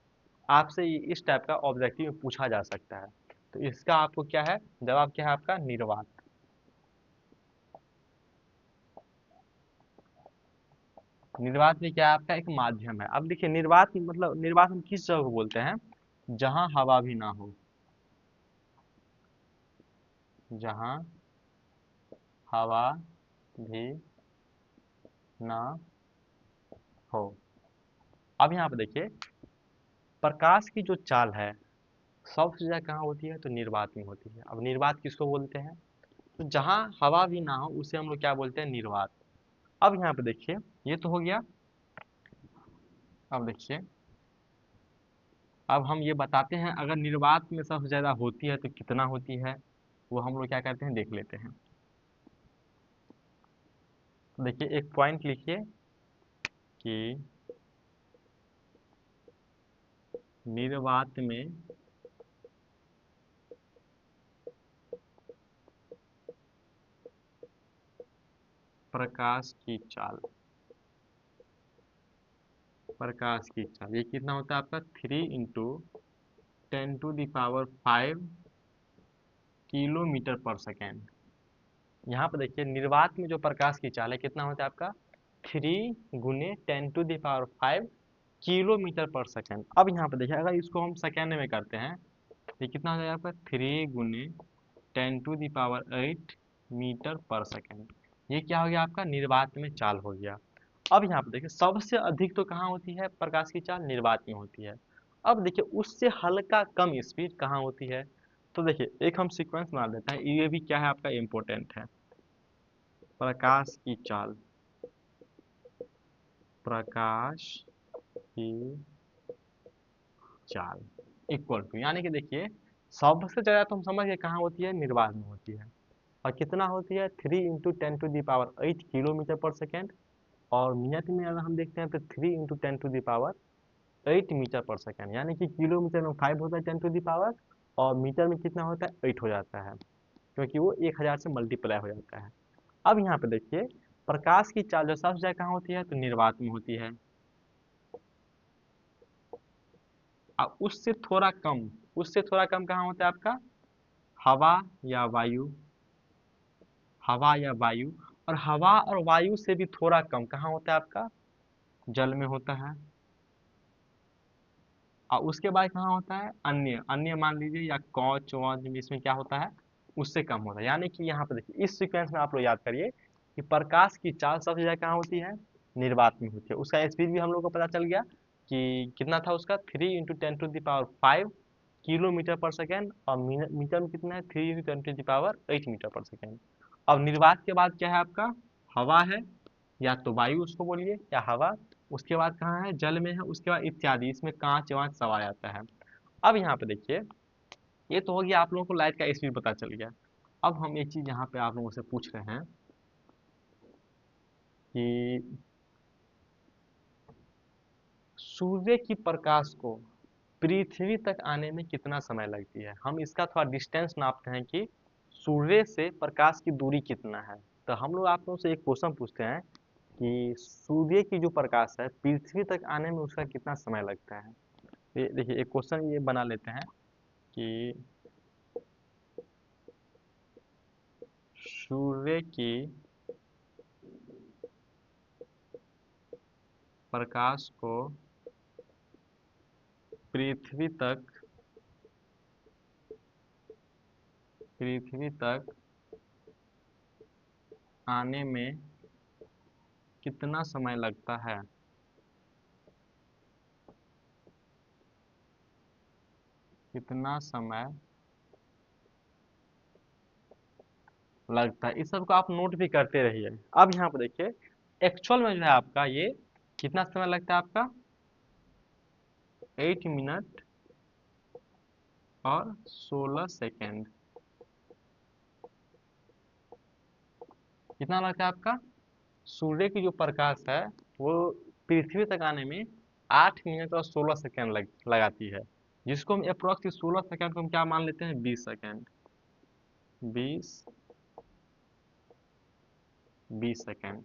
आपसे इस टाइप का ऑब्जेक्टिव में पूछा जा सकता है। तो इसका आपको क्या है, जवाब क्या है आपका, निर्वात। निर्वात में क्या है आपका, एक माध्यम है। अब देखिए निर्वात मतलब निर्वात हम किस जगह को बोलते हैं, जहां हवा भी ना हो, जहां हवा भी ना हो। अब यहाँ पे देखिए प्रकाश की जो चाल है सबसे ज्यादा कहाँ होती है, तो निर्वात में होती है। अब निर्वात किसको बोलते हैं, तो जहां हवा भी ना हो उसे हम लोग क्या बोलते हैं, निर्वात। अब यहाँ पे देखिए ये तो हो गया। अब देखिए अब हम ये बताते हैं अगर निर्वात में सबसे ज्यादा होती है तो कितना होती है, वो हम लोग क्या करते हैं देख लेते हैं। तो देखिए एक पॉइंट लिखिए कि निर्वात में प्रकाश की चाल, प्रकाश की चाल ये कितना होता है आपका, 3 × 10⁵ किलोमीटर पर सेकेंड। यहाँ पर देखिए निर्वात में जो प्रकाश की चाल है कितना होता है आपका, 3 × 10⁵ किलोमीटर पर सेकेंड। अब यहाँ पे देखिए अगर इसको हम सेकेंड में करते हैं तो ये कितना हो जाएगा आपका, 3 × 10⁸ मीटर पर सेकेंड। ये क्या हो गया आपका, निर्वात में चाल हो गया। अब यहाँ पे देखिए सबसे अधिक तो कहाँ होती है प्रकाश की चाल, निर्वात में होती है। अब देखिए उससे हल्का कम स्पीड कहाँ होती है। तो देखिए एक हम सीक्वेंस बना देते हैं, ये भी क्या है आपका इम्पोर्टेंट है। प्रकाश की चाल, प्रकाश की चाल इक्वल टू, यानी कि देखिए सबसे ज्यादा तो हम समझ गए कहाँ होती है, निर्वात में होती है। और कितना होती है, 3 × 10⁸ किलोमीटर पर सेकेंड। और मिनट में अगर हम देखते हैं तो 3 × 10⁸ मीटर पर सेकेंड, यानी कि किलोमीटर में 5 होता है 10⁻, और मीटर में कितना होता है 8 हो जाता है, क्योंकि वो 1000 से मल्टीप्लाई हो जाता है। अब यहाँ पे देखिए प्रकाश की चाल जो सबसे ज्यादा कहाँ होती है, तो निर्वात में होती है। और उससे थोड़ा कम कहाँ होता है आपका, हवा या वायु, हवा या वायु। और हवा और वायु से भी थोड़ा कम कहाँ होता है आपका, जल में होता है। और उसके बाद कहाँ होता है, अन्य, अन्य मान लीजिए या कौच वौच, इसमें क्या होता है, उससे कम होता है। यानी कि यहाँ पे देखिए इस सीक्वेंस में आप लोग याद करिए कि प्रकाश की चाल सबसे ज्यादा कहाँ होती है, निर्वात में होती है। उसका स्पीड भी हम लोग को पता चल गया कि कितना था उसका, 3 × 10⁵ किलोमीटर पर सेकेंड। और मीटर में कितना है, 3 × 10⁸ मीटर पर सेकेंड। अब निर्वात के बाद क्या है आपका, हवा है, या तो वायु उसको बोलिए या हवा। उसके बाद कहाँ है, जल में है। उसके बाद इत्यादि, इसमें कांच वाँच सब आ जाता है। अब यहाँ पे देखिए ये तो हो गया, आप लोगों को लाइट का स्पीड पता चल गया। अब हम एक चीज यहाँ पे आप लोगों से पूछ रहे हैं कि सूर्य की प्रकाश को पृथ्वी तक आने में कितना समय लगती है। हम इसका थोड़ा डिस्टेंस नापते हैं कि सूर्य से प्रकाश की दूरी कितना है। तो हम लोग आप लोगों से एक क्वेश्चन पूछते हैं कि सूर्य की जो प्रकाश है पृथ्वी तक आने में उसका कितना समय लगता है। ये देखिए एक क्वेश्चन ये बना लेते हैं कि सूर्य की प्रकाश को पृथ्वी तक पृथ्वी तक आने में कितना समय लगता है। कितना समय लगता है, इस सब को आप नोट भी करते रहिए। अब यहाँ पर देखिए एक्चुअल में जो है आपका ये कितना समय लगता है आपका, 8 मिनट और 16 सेकेंड। कितना लगता है आपका, सूर्य की जो प्रकाश है वो पृथ्वी तक आने में 8 मिनट और 16 सेकेंड लगाती है, जिसको हम अप्रोक्स 16 सेकेंड को हम क्या मान लेते हैं, 20 सेकेंड। 20 20 सेकेंड।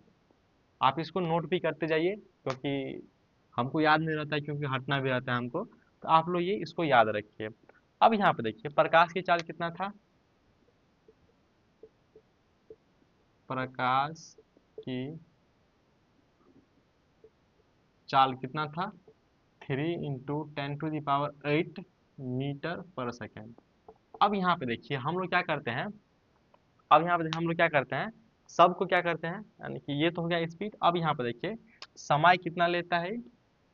आप इसको नोट भी करते जाइए, क्योंकि हमको याद नहीं रहता है, क्योंकि हटना भी रहता है हमको, तो आप लोग ये इसको याद रखिए। अब यहाँ पे देखिए प्रकाश की चाल कितना था, प्रकाश की चाल कितना था, 3 × 10⁸ मीटर पर सेकेंड। अब यहाँ पे देखिए हम लोग क्या करते हैं, अब यहाँ पे देखिए हम लोग क्या करते हैं, सबको क्या करते हैं, यानी कि ये तो हो गया स्पीड। अब यहाँ पे देखिए समय कितना लेता है,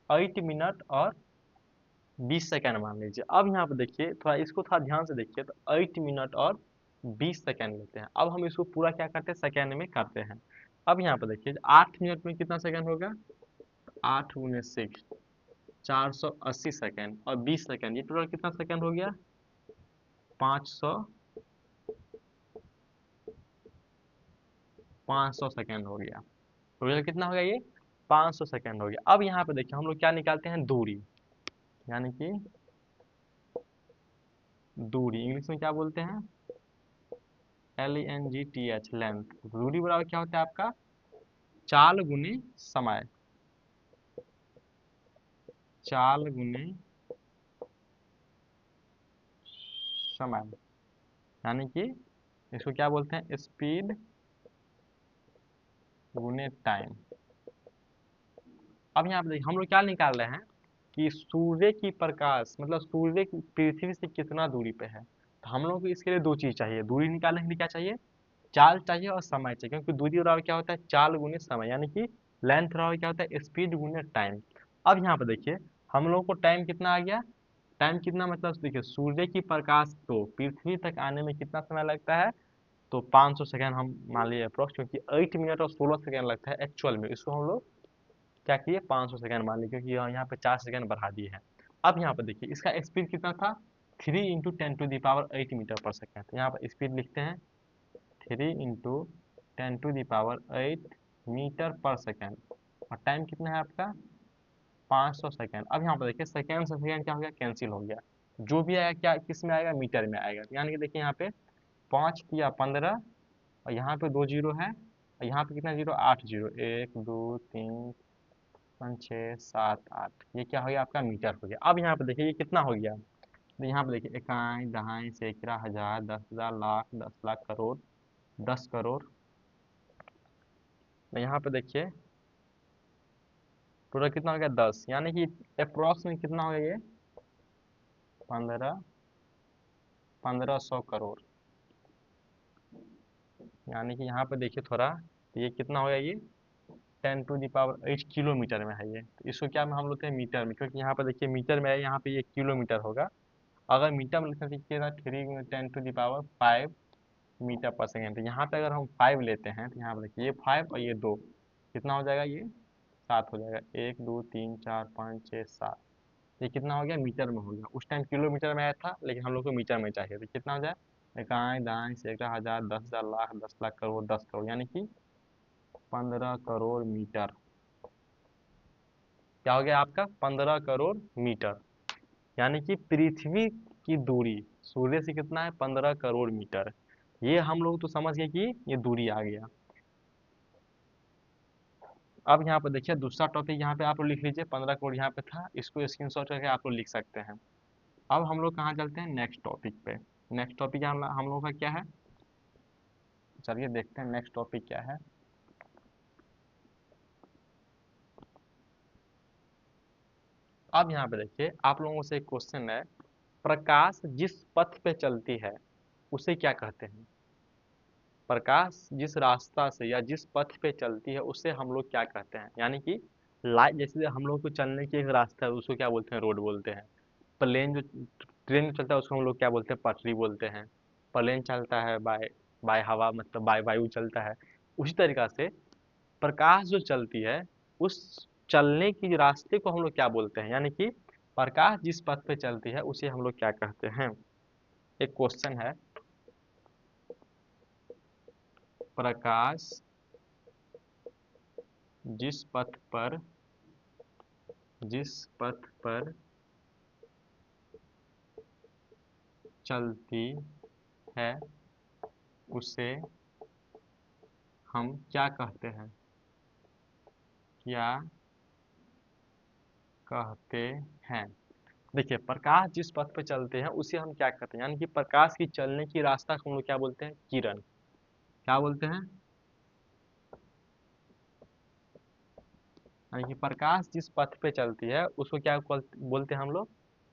8 मिनट और 20 सेकेंड मान लीजिए। अब यहाँ पे देखिए थोड़ा इसको थोड़ा ध्यान से देखिए, तो 8 मिनट और 20 सेकेंड लेते हैं। अब हम इसको पूरा क्या करते हैं, सेकेंड में करते हैं। अब यहाँ पे देखिए 8 मिनट में कितना सेकेंड होगा, 8 × 6 480 सेकेंड, और 20 सेकेंड, ये टोटल कितना सेकेंड हो गया, 500 सेकेंड हो गया। टोटल कितना हो गया, ये 500 सेकेंड हो गया। अब यहाँ पे देखिए हम लोग क्या निकालते हैं, दूरी, यानी कि दूरी इंग्लिश में क्या बोलते हैं, LENGTH, लेंथ। दूरी बराबर क्या होता है आपका, चाल गुने समय, चाल गुने समय, यानी कि इसको क्या बोलते हैं, स्पीड गुने टाइम। अब यहाँ पे देखिए हम लोग क्या निकाल रहे हैं कि सूर्य की प्रकाश, मतलब सूर्य की पृथ्वी से कितना दूरी पे है। तो हम लोग को इसके लिए दो चीज चाहिए, दूरी निकालने के लिए क्या चाहिए, चाल चाहिए और समय चाहिए, क्योंकि दूरी बराबर क्या होता है, चाल गुने समय, यानी कि लेंथ बराबर क्या होता है, स्पीड गुने टाइम। अब यहाँ पे देखिए हम लोग को टाइम कितना आ गया, टाइम कितना, मतलब देखिए सूर्य की प्रकाश को पृथ्वी तक आने में कितना समय लगता है, तो 500 सेकेंड हम मान लिए अप्रोक्स, क्योंकि 8 मिनट और 16 सेकेंड लगता है एक्चुअल में, इसको हम लोग क्या किए 500 सेकेंड मान ली, क्योंकि यहाँ पे 4 सेकेंड बढ़ा दिए हैं। अब यहाँ पे देखिए इसका स्पीड कितना था, 3 × 10⁸ मीटर पर सेकेंड। तो यहाँ पर स्पीड लिखते हैं 3 × 10⁸ मीटर पर सेकेंड, और टाइम कितना है आपका 500 सेकेंड। अब यहाँ पर देखिए सेकेंड से सेकेंड क्या हो गया, कैंसिल हो गया, जो भी आएगा क्या किस में आएगा, मीटर में आएगा। यानी कि देखिए यहाँ पे 5 या 15, और यहाँ पे 2 जीरो है, और यहाँ पे कितना जीरो, 8 जीरो, 1 2 3 5 6 7 8, ये क्या हो गया आपका मीटर हो गया। अब यहाँ पे देखिए ये कितना हो गया, तो यहाँ पे देखिए इकाई दहाई सैकड़ा हजार 10,000 लाख 10 लाख करोड़ 10 करोड़। तो यहाँ पे देखिए टोटल कितना हो गया 10, यानी कि अप्रोक्स में कितना हो गया ये 1500 करोड़। यानी कि यहाँ पे देखिए थोड़ा, तो ये कितना हो गया, ये 10⁸ किलोमीटर में है ये। तो इसको क्या में हम लोग हैं, मीटर में, क्योंकि यहाँ पे देखिए मीटर में है, यहाँ पे ये किलोमीटर होगा। अगर मीटर में लिखना सीखिए था 3 × 10⁵ मीटर पर सेकेंड। तो यहाँ पे अगर हम 5 लेते हैं, तो यहाँ पे देखिए ये 5 और ये 2 कितना हो जाएगा, ये 7 हो जाएगा, 1 2 3 4 5 6 7, ये कितना हो गया, मीटर में हो गया। उस टाइम किलोमीटर में आया था, लेकिन हम लोग को मीटर में चाहिए, तो कितना हो जाए, इकाई दाएं सैकड़ा हजार 10,000 लाख 10 लाख करोड़ 10 करोड़, यानी कि 15 करोड़ मीटर। क्या हो गया आपका 15 करोड़ मीटर, यानी कि पृथ्वी की दूरी सूर्य से कितना है, 15 करोड़ मीटर। ये हम लोग तो समझ गए कि ये दूरी आ गया। अब यहाँ पे देखिए दूसरा टॉपिक यहाँ पे आप लोग लिख लीजिए, 15 करोड़ यहाँ पे था, इसको स्क्रीनशॉट करके आप लोग लिख सकते हैं। अब हम लोग कहाँ चलते हैं, नेक्स्ट टॉपिक पे। नेक्स्ट टॉपिक हम लोगों का क्या है, चलिए देखते हैं नेक्स्ट टॉपिक क्या है। अब यहाँ पे देखिए आप लोगों से एक क्वेश्चन है, प्रकाश जिस पथ पे चलती है उसे क्या कहते हैं। प्रकाश जिस रास्ता से या जिस पथ पे चलती है उसे हम लोग क्या कहते हैं, यानी कि लाइट, जैसे हम लोग को चलने की एक रास्ता है उसको क्या बोलते हैं, रोड बोलते हैं। प्लेन जो ट्रेन जो चलता है उसको हम लोग क्या बोलते हैं, पटरी बोलते हैं। प्लेन चलता है बाय बाय हवा, मतलब बाय वायु चलता है। उसी तरीका से प्रकाश जो चलती है उस चलने की रास्ते को हम लोग क्या बोलते हैं, यानी कि प्रकाश जिस पथ पे चलती है उसे हम लोग क्या कहते हैं। एक क्वेश्चन है, प्रकाश जिस पथ पर जिस पथ पर चलती है उसे हम क्या कहते हैं, क्या कहते हैं। देखिए, प्रकाश जिस पथ पे चलते हैं उसे हम क्या कहते हैं, यानी कि प्रकाश की चलने की रास्ता को हम लोग क्या बोलते हैं, किरण। क्या बोलते हैं, यानी कि प्रकाश जिस पथ पे चलती है उसको क्या बोलते हैं हम लोग,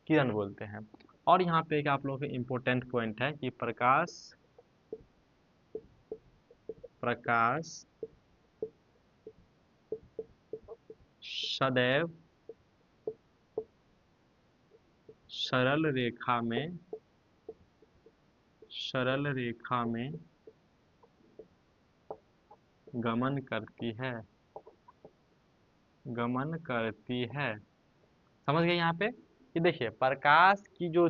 किरण बोलते हैं। और यहाँ पे एक आप लोगों के इम्पोर्टेंट पॉइंट है कि प्रकाश प्रकाश सदैव सरल रेखा में सरल रेखा में गमन करती है, गमन करती है। समझ गए यहाँ पे कि देखिए प्रकाश की जो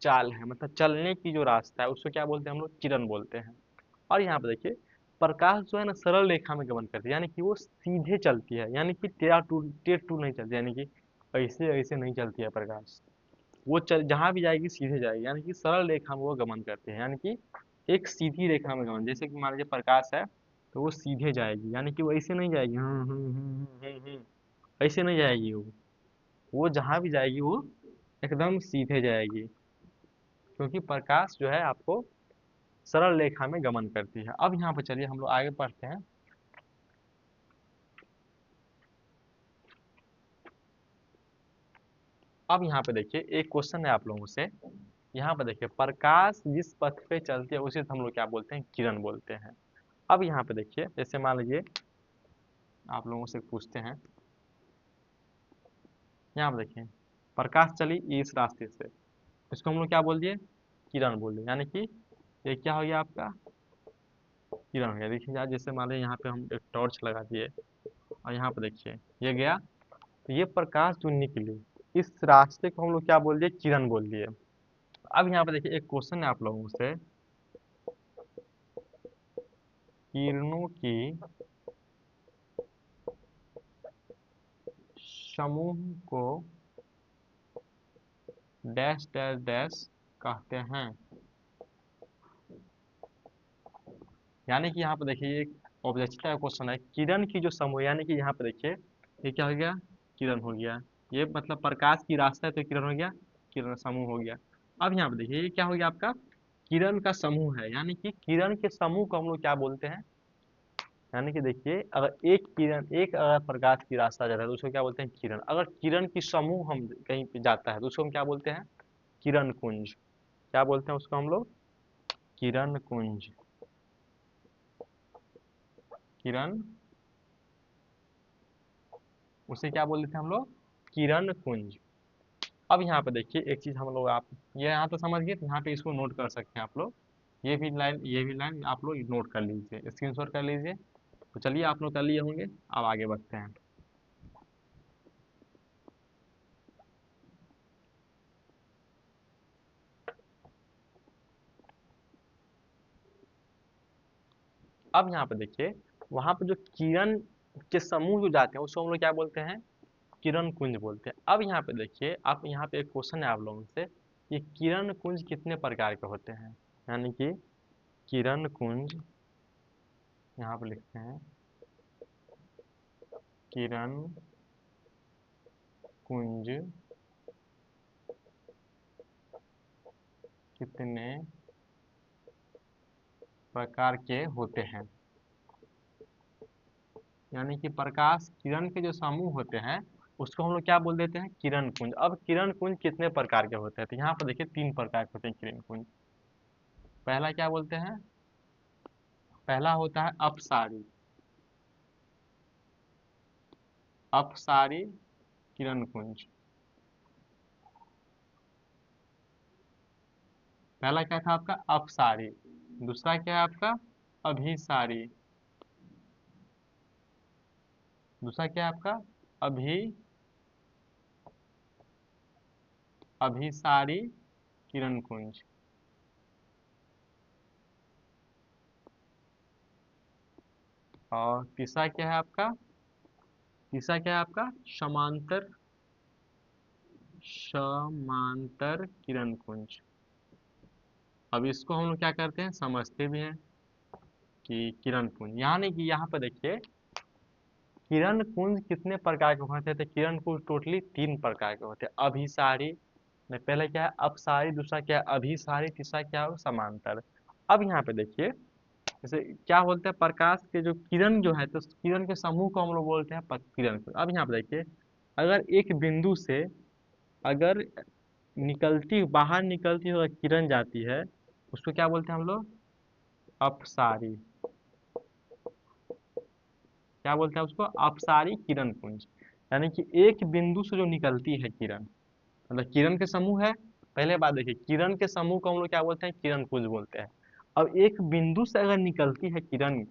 चाल है, मतलब चलने की जो रास्ता है, उसको क्या बोलते हैं हम लोग, किरण बोलते हैं। और यहाँ पे देखिए प्रकाश जो है ना सरल रेखा में गमन करती है, यानी कि वो सीधे चलती है, यानी कि टेढ़ टूर नहीं चलती, यानी कि ऐसे ऐसे नहीं चलती है प्रकाश। वो चल जहाँ भी जाएगी सीधे जाएगी, यानी कि सरल रेखा में वो गमन करते हैं, यानी कि एक सीधी रेखा में गमन। जैसे कि मान लीजिए प्रकाश है तो वो सीधे जाएगी, यानी कि वो ऐसे नहीं जाएगी, ऐसे नहीं जाएगी वो जहाँ भी जाएगी वो एकदम सीधे जाएगी, क्योंकि प्रकाश जो है आपको सरल रेखा में गमन करती है। अब यहाँ पर चलिए हम लोग आगे पढ़ते हैं। अब यहाँ पे देखिए एक क्वेश्चन है आप लोगों से। यहाँ पे देखिए प्रकाश जिस पथ पे चलती है उसे हम लोग क्या बोलते हैं, किरण बोलते हैं। अब यहाँ पे देखिए जैसे मान लीजिए आप लोगों से पूछते हैं, यहाँ पे देखिए प्रकाश चली इस रास्ते से, इसको हम लोग क्या बोल दिए, किरण बोल दिए, यानी कि ये क्या हो गया आपका, किरण हो गया। देखिए यार जैसे मान लीजिए यहाँ पे हम एक टॉर्च लगा दिए और यहाँ पे देखिए ये गया, तो ये प्रकाश जो निकली इस रास्ते को हम लोग क्या बोल दिए, किरण बोल दिए। अब यहाँ पे देखिए एक क्वेश्चन है आप लोगों से, किरणों की समूह को डैश डैश डैश कहते हैं। यानी कि यहाँ पे देखिए ये एक ऑब्जेक्टिव का क्वेश्चन है, किरण की जो समूह, यानी कि यहाँ पे देखिए ये क्या हो गया, किरण हो गया। ये मतलब प्रकाश की रास्ता है तो किरण हो गया, किरण समूह हो गया। अब यहाँ पे देखिए ये क्या हो गया आपका, किरण का समूह है, यानी कि किरण के समूह को हम लोग क्या बोलते हैं, यानी कि देखिए अगर एक किरण, एक अगर प्रकाश की रास्ता जाता है तो उसको क्या बोलते हैं, किरण। अगर किरण की समूह हम कहीं पे जाता है तो उसको हम क्या बोलते हैं, किरण कुंज। क्या बोलते हैं उसको हम लोग, किरण कुंज, किरण, उसे क्या बोल देते हैं हम लोग, किरण कुंज। अब यहाँ पे देखिए एक चीज हम लोग, आप ये यहाँ तो समझ गए, तो यहाँ पे इसको नोट कर सकते हैं आप लोग। ये भी लाइन आप लोग नोट कर लीजिए, स्क्रीनशॉट कर लीजिए। तो चलिए आप लोग कर लिए होंगे, अब आगे बढ़ते हैं। अब यहाँ पे देखिए वहां पे जो किरण के समूह जो जाते हैं उसको हम लोग क्या बोलते हैं, किरण कुंज बोलते हैं। अब यहाँ पे देखिए आप, यहाँ पे एक क्वेश्चन है आप लोगों से, ये किरण कुंज कितने प्रकार के होते हैं, यानी कि किरण कुंज, यहाँ पे लिखते हैं किरण कुंज कितने प्रकार के होते हैं। यानी कि प्रकाश किरण के जो समूह होते हैं उसको हम लोग क्या बोल देते हैं, किरण कुंज। अब किरण कुंज कितने प्रकार के होते हैं, तो यहाँ पर देखिए 3 प्रकार के होते हैं किरण कुंज। पहला क्या बोलते हैं, पहला होता है अपसारी, अपसारी किरण कुंज। पहला क्या था आपका, अपसारी। दूसरा क्या है आपका, अभिसारी। दूसरा क्या है आपका, अभी अभिसारी किरण कुंज। और तीसरा क्या है आपका, तीसरा क्या है आपका, समांतर, समांतर किरण कुंज। अब इसको हम लोग क्या करते हैं, समझते भी हैं। कि किरण पुंज, यानी कि यहाँ पर देखिए किरण पुंज कितने प्रकार के होते हैं, तो किरण पुंज टोटली 3 प्रकार के होते हैं। अभिसारी में पहले क्या है अपसारी, दूसरा क्या है अभिसारी, तीसरा क्या है समांतर। अब यहाँ पे देखिए जैसे क्या बोलते हैं प्रकाश के जो किरण जो है, तो किरण के समूह को हम लोग बोलते हैं किरण पुंज। अब यहाँ पे देखिए अगर एक बिंदु से अगर निकलती बाहर निकलती हुई किरण जाती है उसको क्या बोलते हैं हम लोग अपसारी। क्या बोलते हैं उसको अपसारी किरण पुंज। यानी कि एक बिंदु से जो निकलती है किरण, मतलब किरण के समूह है। पहले बात देखिए किरण के समूह को हम लोग क्या बोलते हैं किरण पुंज बोलते हैं। अब एक बिंदु से अगर निकलती है किरण,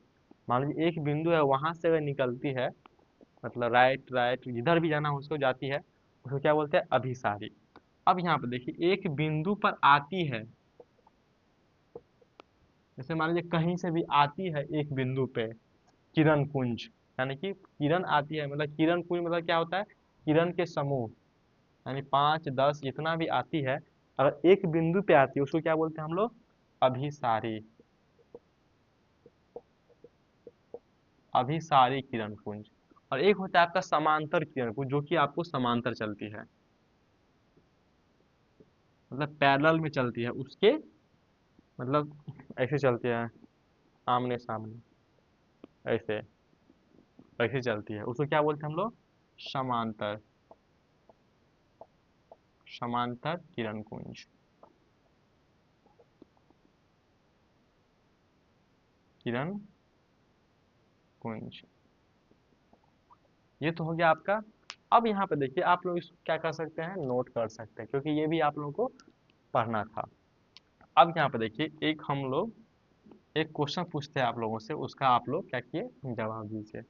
मान लीजिए एक बिंदु है वहां से अगर निकलती है, मतलब राइट राइट जिधर भी जाना है उसको जाती है, उसको क्या बोलते हैं अभिसारी। अब यहाँ पे देखिए एक बिंदु पर आती है, जैसे मान लीजिए कहीं से भी आती है एक बिंदु पे किरण पुंज, यानी कि किरण आती है मतलब किरण पुंज मतलब क्या होता है किरण के समूह, यानी 5 10 जितना भी आती है अगर एक बिंदु पे आती है उसको क्या बोलते हैं हम लोग अभिसारी। अभिसारी किरण पुंज। और एक होता है आपका समांतर किरण पुंज, जो कि आपको समांतर चलती है, मतलब पैरेलल में चलती है उसके, मतलब ऐसे चलती है आमने सामने, ऐसे ऐसे चलती है उसको क्या बोलते हैं हम लोग समांतर। समांतर किरण पुंज। किरण पुंज, ये तो हो गया आपका। अब यहाँ पे देखिए आप लोग इसको क्या कर सकते हैं नोट कर सकते हैं, क्योंकि ये भी आप लोगों को पढ़ना था। अब यहाँ पे देखिए एक हम लोग एक क्वेश्चन पूछते हैं आप लोगों से, उसका आप लोग क्या किए जवाब दीजिए।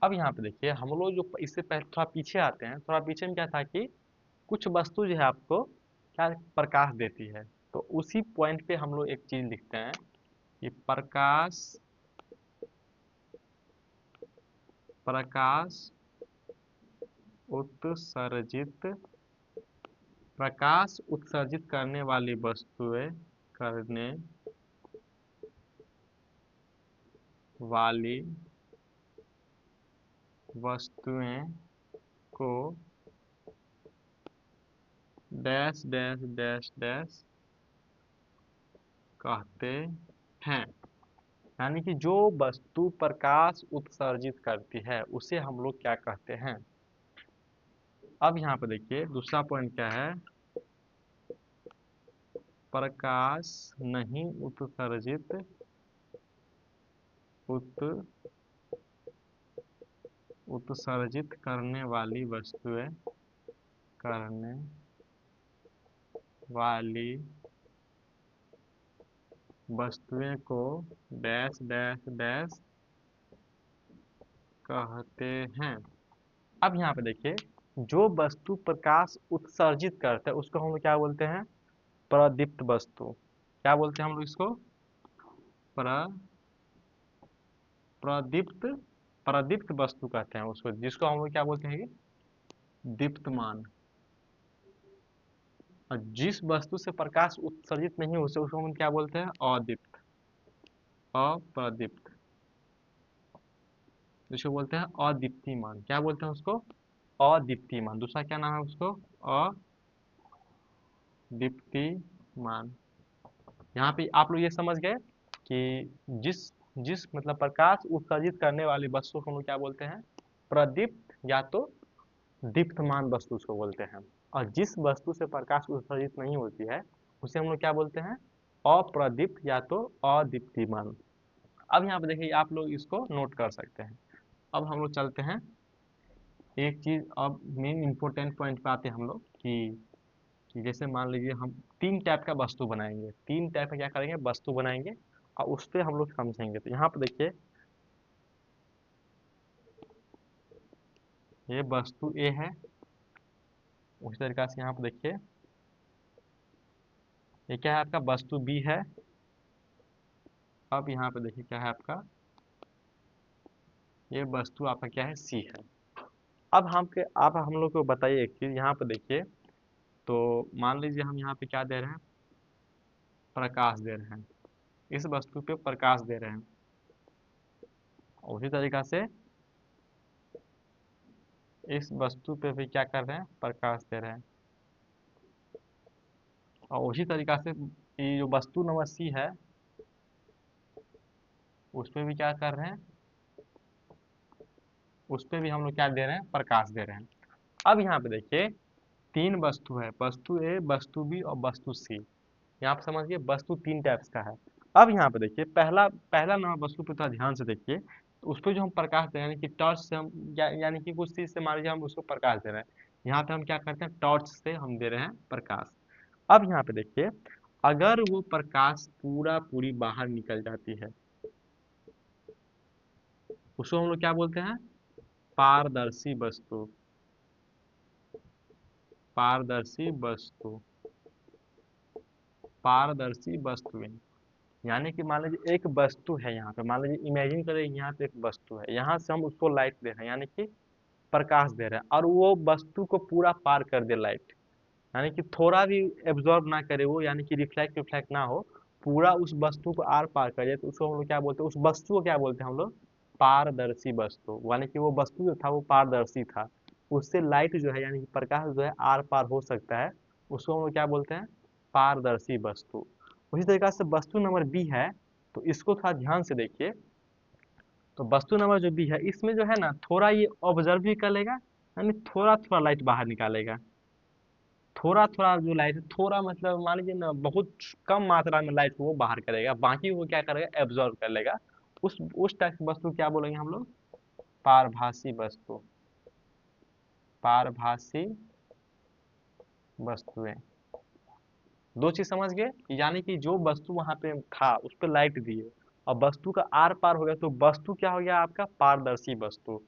अब यहाँ पे देखिए हम लोग जो इससे पहले थोड़ा पीछे आते हैं, थोड़ा पीछे में क्या था कि कुछ वस्तु जो है आपको क्या प्रकाश देती है, तो उसी पॉइंट पे हम लोग एक चीज लिखते हैं कि प्रकाश प्रकाश उत्सर्जित, प्रकाश उत्सर्जित करने वाली वस्तुएं करने वाली वस्तुएं को डैश डैश डैश डैश कहते हैं। यानी कि जो वस्तु प्रकाश उत्सर्जित करती है उसे हम लोग क्या कहते हैं। अब यहाँ पे देखिए दूसरा पॉइंट क्या है, प्रकाश नहीं उत्सर्जित उत्सर्जित करने वाली वस्तुएं करने वाली वस्तुएं को डैश डैश डैश कहते हैं। अब यहाँ पे देखिए जो वस्तु प्रकाश उत्सर्जित करता है उसको हम लोग क्या बोलते हैं प्रदीप्त वस्तु। क्या बोलते हैं हम लोग इसको प्र प्रदीप्त प्रदीप्त वस्तु कहते हैं उसको, जिसको हम लोग क्या बोलते हैं कि दीप्तमान। और जिस वस्तु से प्रकाश उत्सर्जित नहीं हो उसको हम क्या बोलते हैं अदीप्त, अप्रदीप्त, जिसको बोलते हैं अदीप्तिमान। क्या बोलते हैं उसको अदीप्तिमान। दूसरा क्या नाम है उसको अदीप्तिमान। यहाँ पे आप लोग ये समझ गए कि जिस जिस मतलब प्रकाश उत्सर्जित करने वाली वस्तु को हम लोग क्या बोलते हैं प्रदीप्त या तो दीप्तमान वस्तु उसको बोलते हैं। और जिस वस्तु से प्रकाश उत्सर्जित नहीं होती है उसे हम लोग क्या बोलते हैं अप्रदीप्त या तो अदीप्तिमान। अब यहाँ पे देखिए आप लोग इसको नोट कर सकते हैं। अब हम लोग चलते हैं एक चीज, अब मेन इंपॉर्टेंट पॉइंट पे आते हैं हम लोग कि जैसे मान लीजिए हम 3 टाइप का वस्तु बनाएंगे, 3 टाइप का क्या करेंगे वस्तु बनाएंगे और उस पर हम लोग समझेंगे। तो यहाँ पे देखिए ये वस्तु ए है, उसी तरीके से यहाँ पे देखिए ये क्या है आपका वस्तु बी है। अब यहाँ पे देखिए क्या है आपका ये वस्तु आपका क्या है सी है। आप हम लोग को बताइए एक चीज़ यहाँ पे देखिए। तो मान लीजिए हम यहाँ पे क्या दे रहे हैं, प्रकाश दे रहे हैं, इस वस्तु पे प्रकाश दे रहे हैं। उसी तरीका से इस वस्तु पे भी क्या कर रहे हैं, प्रकाश दे रहे हैं। और उसी तरीका से ये जो वस्तु नंबर सी है उस पे भी क्या कर रहे हैं, उस पे भी हम लोग क्या दे रहे हैं, प्रकाश दे रहे हैं। अब यहाँ पे देखिए तीन वस्तु है, वस्तु ए, वस्तु बी और वस्तु सी। यहाँ पे समझिए वस्तु तीन टाइप्स का है। अब यहाँ पे देखिए पहला पहला नंबर वस्तु पे थोड़ा ध्यान से देखिए। तो उस पे जो हम प्रकाश दे रहे हैं यानी कि टॉर्च से हम यानी कि कुछ चीज़ से मान लीजिए हम उसको प्रकाश दे रहे हैं। यहाँ पे हम क्या करते हैं, टॉर्च से हम दे रहे हैं प्रकाश। अब यहाँ पे देखिए अगर वो प्रकाश पूरी बाहर निकल जाती है उसको हम लोग क्या बोलते हैं, पारदर्शी वस्तु। पारदर्शी वस्तु, पारदर्शी वस्तुएं। यानी कि मान लीजिए एक वस्तु है यहाँ पे, मान लीजिए इमेजिन करें यहाँ पे एक वस्तु है, यहाँ से हम उसको लाइट दे रहे हैं यानी कि प्रकाश दे रहे हैं और वो वस्तु को पूरा पार कर दे लाइट, यानी कि थोड़ा भी एब्जॉर्ब ना करे वो, यानी कि रिफ्लेक्ट रिफ्लेक्ट ना हो, पूरा उस वस्तु को आर पार कर जाए, तो उसको हम लोग क्या बोलते हैं, उस वस्तु को क्या बोलते हैं हम लोग, पारदर्शी वस्तु। यानी कि वो वस्तु जो था वो पारदर्शी था, उससे लाइट जो है यानी कि प्रकाश जो है आर पार हो सकता है, उसको हम लोग क्या बोलते हैं, पारदर्शी वस्तु। उसी तरीके से वस्तु नंबर बी है, तो इसको थोड़ा ध्यान से देखिए। तो वस्तु नंबर जो बी है इसमें जो है ना थोड़ा ये ऑब्जर्व भी कर लेगा, यानी थोड़ा थोड़ा लाइट बाहर निकालेगा। थोड़ा थोड़ा जो लाइट है, थोड़ा मतलब मान लीजिए ना बहुत कम मात्रा में लाइट को वो बाहर करेगा, बाकी वो क्या करेगा, एब्जॉर्ब कर लेगा। उस टाइप की वस्तु क्या बोलेंगे हम लोग, पारभासी वस्तु। पारभासी वस्तुएं। दो चीज समझ गए, यानी कि जो वस्तु वहां पे था उस पर लाइट दिए और वस्तु का आर पार हो गया, तो वस्तु क्या हो गया आपका, पारदर्शी वस्तु।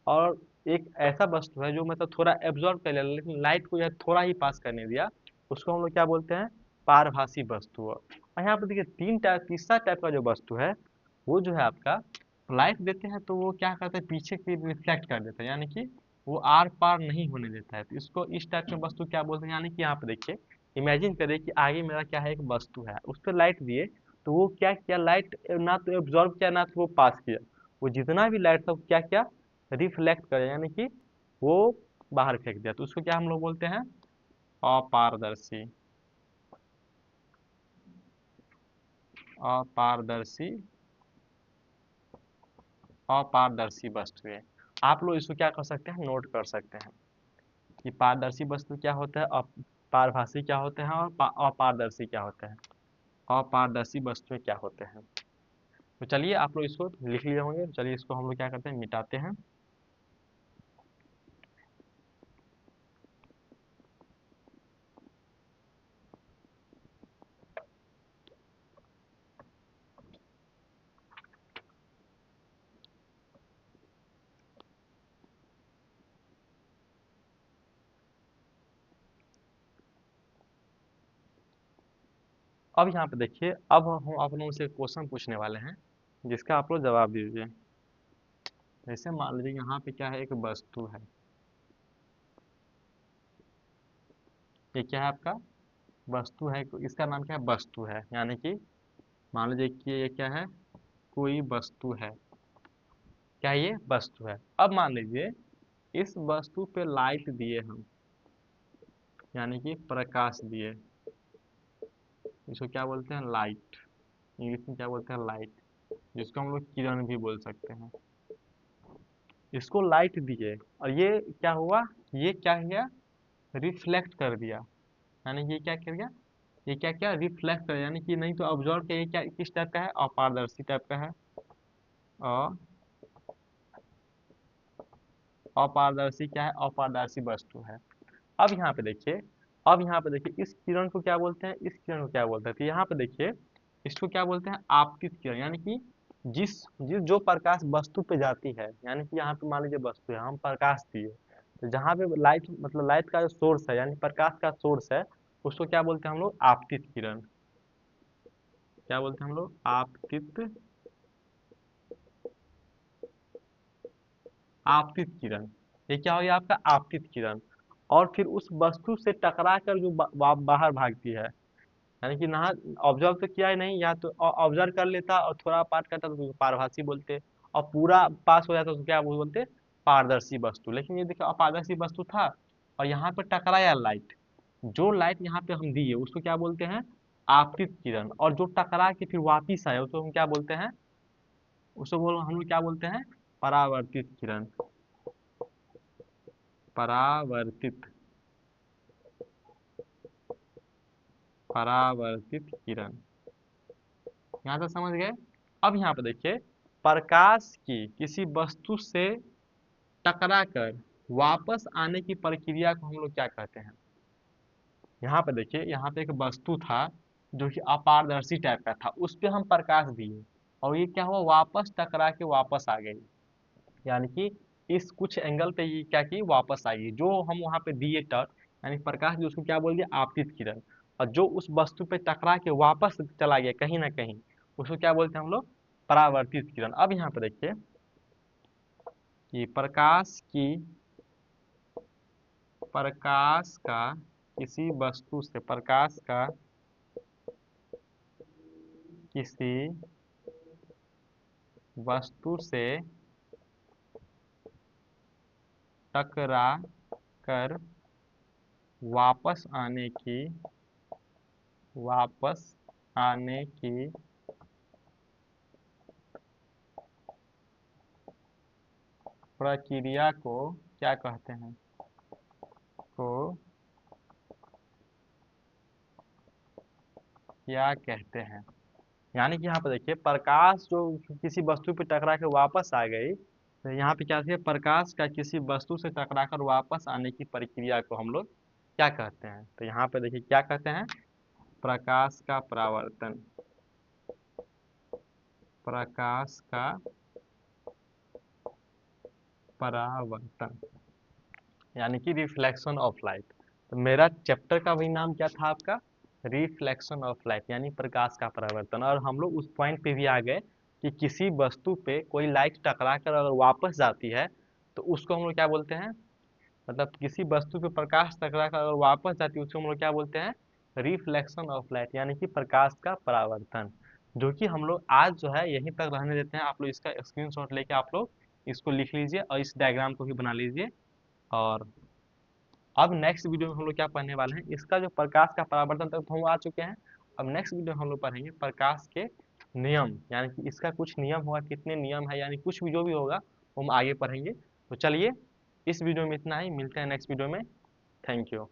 और एक ऐसा वस्तु है जो मतलब थोड़ा एब्जॉर्ब कर लिया लेकिन लाइट को यह थोड़ा ही पास करने दिया, उसको हम लोग क्या बोलते हैं, पारभासी वस्तु। और यहाँ पर देखिए तीसरा टाइप का जो वस्तु है वो जो है आपका, लाइट देते हैं तो वो क्या करता है, पीछे की रिफ्लेक्ट कर देता है, यानी कि वो आर पार नहीं होने देता है। तो इसको इस टाइप की वस्तु क्या बोलते हैं, यानी कि यहाँ पे देखिए इमेजिन करें कि आगे मेरा क्या है, एक वस्तु है, उस पर लाइट दिए, तो वो क्या किया, लाइट ना तो एब्जॉर्ब किया ना तो वो पास किया, वो जितना भी लाइट था वो क्या किया, रिफ्लेक्ट कर, यानी कि वो बाहर फेंक दिया। तो उसको क्या हम लोग बोलते हैं, अपारदर्शी। अपारदर्शी, अपारदर्शी वस्तुएं। आप लोग इसको क्या कर सकते हैं, नोट कर सकते हैं कि पारदर्शी वस्तु क्या होता है, पारभासी क्या होते हैं और अपारदर्शी क्या होते हैं। अपारदर्शी वस्तुएं क्या होते हैं, तो चलिए आप लोग इसको लिख लिए होंगे, तो चलिए इसको हम लोग क्या करते हैं, मिटाते हैं। अब यहाँ पे देखिए, अब हम आप लोगों से क्वेश्चन पूछने वाले हैं जिसका आप लोग जवाब दीजिए। जैसे मान लीजिए यहाँ पे क्या है, एक वस्तु है, ये क्या है आपका, वस्तु है, इसका नाम क्या है, वस्तु है, यानी कि मान लीजिए कि ये क्या है, कोई वस्तु है, क्या ये वस्तु है। अब मान लीजिए इस वस्तु पे लाइट दिए हम, यानी कि प्रकाश दिए, इसको क्या बोलते हैं, लाइट। इंग्लिश में क्या बोलते हैं, लाइट, जिसको हम लोग किरण भी बोल सकते हैं। इसको लाइट दिए और ये क्या हुआ, ये क्या किया, रिफ्लेक्ट कर दिया, यानी कि ये क्या कर गया, ये क्या क्या रिफ्लेक्ट कर, यानी कि नहीं तो ऑब्जर्व किया, ये क्या किस टाइप का है, अपारदर्शी टाइप का है। और अपारदर्शी क्या है, अपारदर्शी वस्तु है। अब यहाँ पे देखिए, अब यहाँ पे देखिए इस किरण को क्या बोलते हैं, इस किरण को क्या बोलते हैं, तो यहाँ पे देखिए इसको क्या बोलते हैं, आपतित किरण। यानी कि जिस जिस जो प्रकाश वस्तु पे जाती है, यानी कि यहाँ पे मान लीजिए वस्तु है, हम प्रकाश दिए, तो जहाँ पे लाइट मतलब लाइट का जो सोर्स है यानी प्रकाश का सोर्स है, उसको क्या बोलते हैं हम लोग, आपतित किरण। क्या बोलते हैं हम लोग, आपतित, आपतित किरण। ये क्या हो गया आपका आपतित किरण। और फिर उस वस्तु से टकरा कर जो बाहर भागती है, यानी कि ना ऑब्जर्व तो किया ही नहीं, या तो ऑब्जर्व कर लेता और थोड़ा पार्ट करता तो उसको पारभासी बोलते, और पूरा पास हो जाता तो उसको क्या बोलते, पारदर्शी वस्तु। लेकिन ये देखो अपारदर्शी वस्तु था और यहाँ पे टकराया लाइट, जो लाइट यहाँ पे हम दिए उसको क्या बोलते हैं, आपतित किरण। और जो टकरा के फिर वापिस आए उसको हम क्या बोलते हैं, उसको हम लोग क्या बोलते हैं, परावर्तित किरण। परावर्तित, परावर्तित किरण, यहाँ तक समझ गए। अब यहाँ पे देखिए, प्रकाश की किसी वस्तु से टकरा कर वापस आने की प्रक्रिया को हम लोग क्या कहते हैं। यहाँ पे देखिए, यहाँ पे एक वस्तु था जो कि अपारदर्शी टाइप का था, उस पे हम प्रकाश दिए और ये क्या हुआ, वापस टकरा के वापस आ गई, यानी कि इस कुछ एंगल पे ये क्या की, वापस आई। जो हम वहाँ पे दिए टर्च, यानी प्रकाश, जो उसको क्या बोल दिया, आपतित किरण। और जो उस वस्तु पे टकरा के वापस चला गया कहीं ना कहीं, उसको क्या बोलते हैं हम लोग, परावर्तित किरण। अब यहाँ पे देखिए कि प्रकाश का किसी वस्तु से, प्रकाश का किसी वस्तु से टकरा कर वापस आने की प्रक्रिया को क्या कहते हैं, को क्या कहते हैं। यानी कि यहाँ पे देखिए, प्रकाश जो किसी वस्तु पे टकरा के वापस आ गई, तो यहाँ पे क्या है, प्रकाश का किसी वस्तु से टकरा कर वापस आने की प्रक्रिया को हम लोग क्या कहते हैं। तो यहाँ पे देखिए क्या कहते हैं, प्रकाश का परावर्तन, प्रकाश का परावर्तन, यानी कि रिफ्लेक्शन ऑफ लाइट। तो मेरा चैप्टर का भी नाम क्या था आपका, रिफ्लेक्शन ऑफ लाइट, यानी प्रकाश का परावर्तन। और हम लोग उस पॉइंट पे भी आ गए कि किसी वस्तु पे कोई लाइट टकरा कर अगर वापस जाती है तो उसको हम लोग क्या बोलते हैं, मतलब किसी वस्तु पे प्रकाश टकरा कर अगर वापस जाती है उसको हम लोग क्या बोलते हैं, रिफ्लेक्शन ऑफ लाइट, यानी कि प्रकाश का परावर्तन। जो कि हम लोग आज जो है यहीं तक रहने देते हैं। आप लोग इसका स्क्रीनशॉट लेके आप लोग इसको लिख लीजिए और इस डायग्राम को भी बना लीजिए। और अब नेक्स्ट वीडियो में हम लोग क्या पढ़ने वाले हैं, इसका जो प्रकाश का परावर्तन तक तो हम आ चुके हैं। अब नेक्स्ट वीडियो में हम लोग पढ़ेंगे प्रकाश के नियम, यानी कि इसका कुछ नियम होगा, कितने नियम है, यानी कुछ भी जो भी होगा वो हम आगे पढ़ेंगे। तो चलिए इस वीडियो में इतना ही, मिलते हैं नेक्स्ट वीडियो में। Thank you.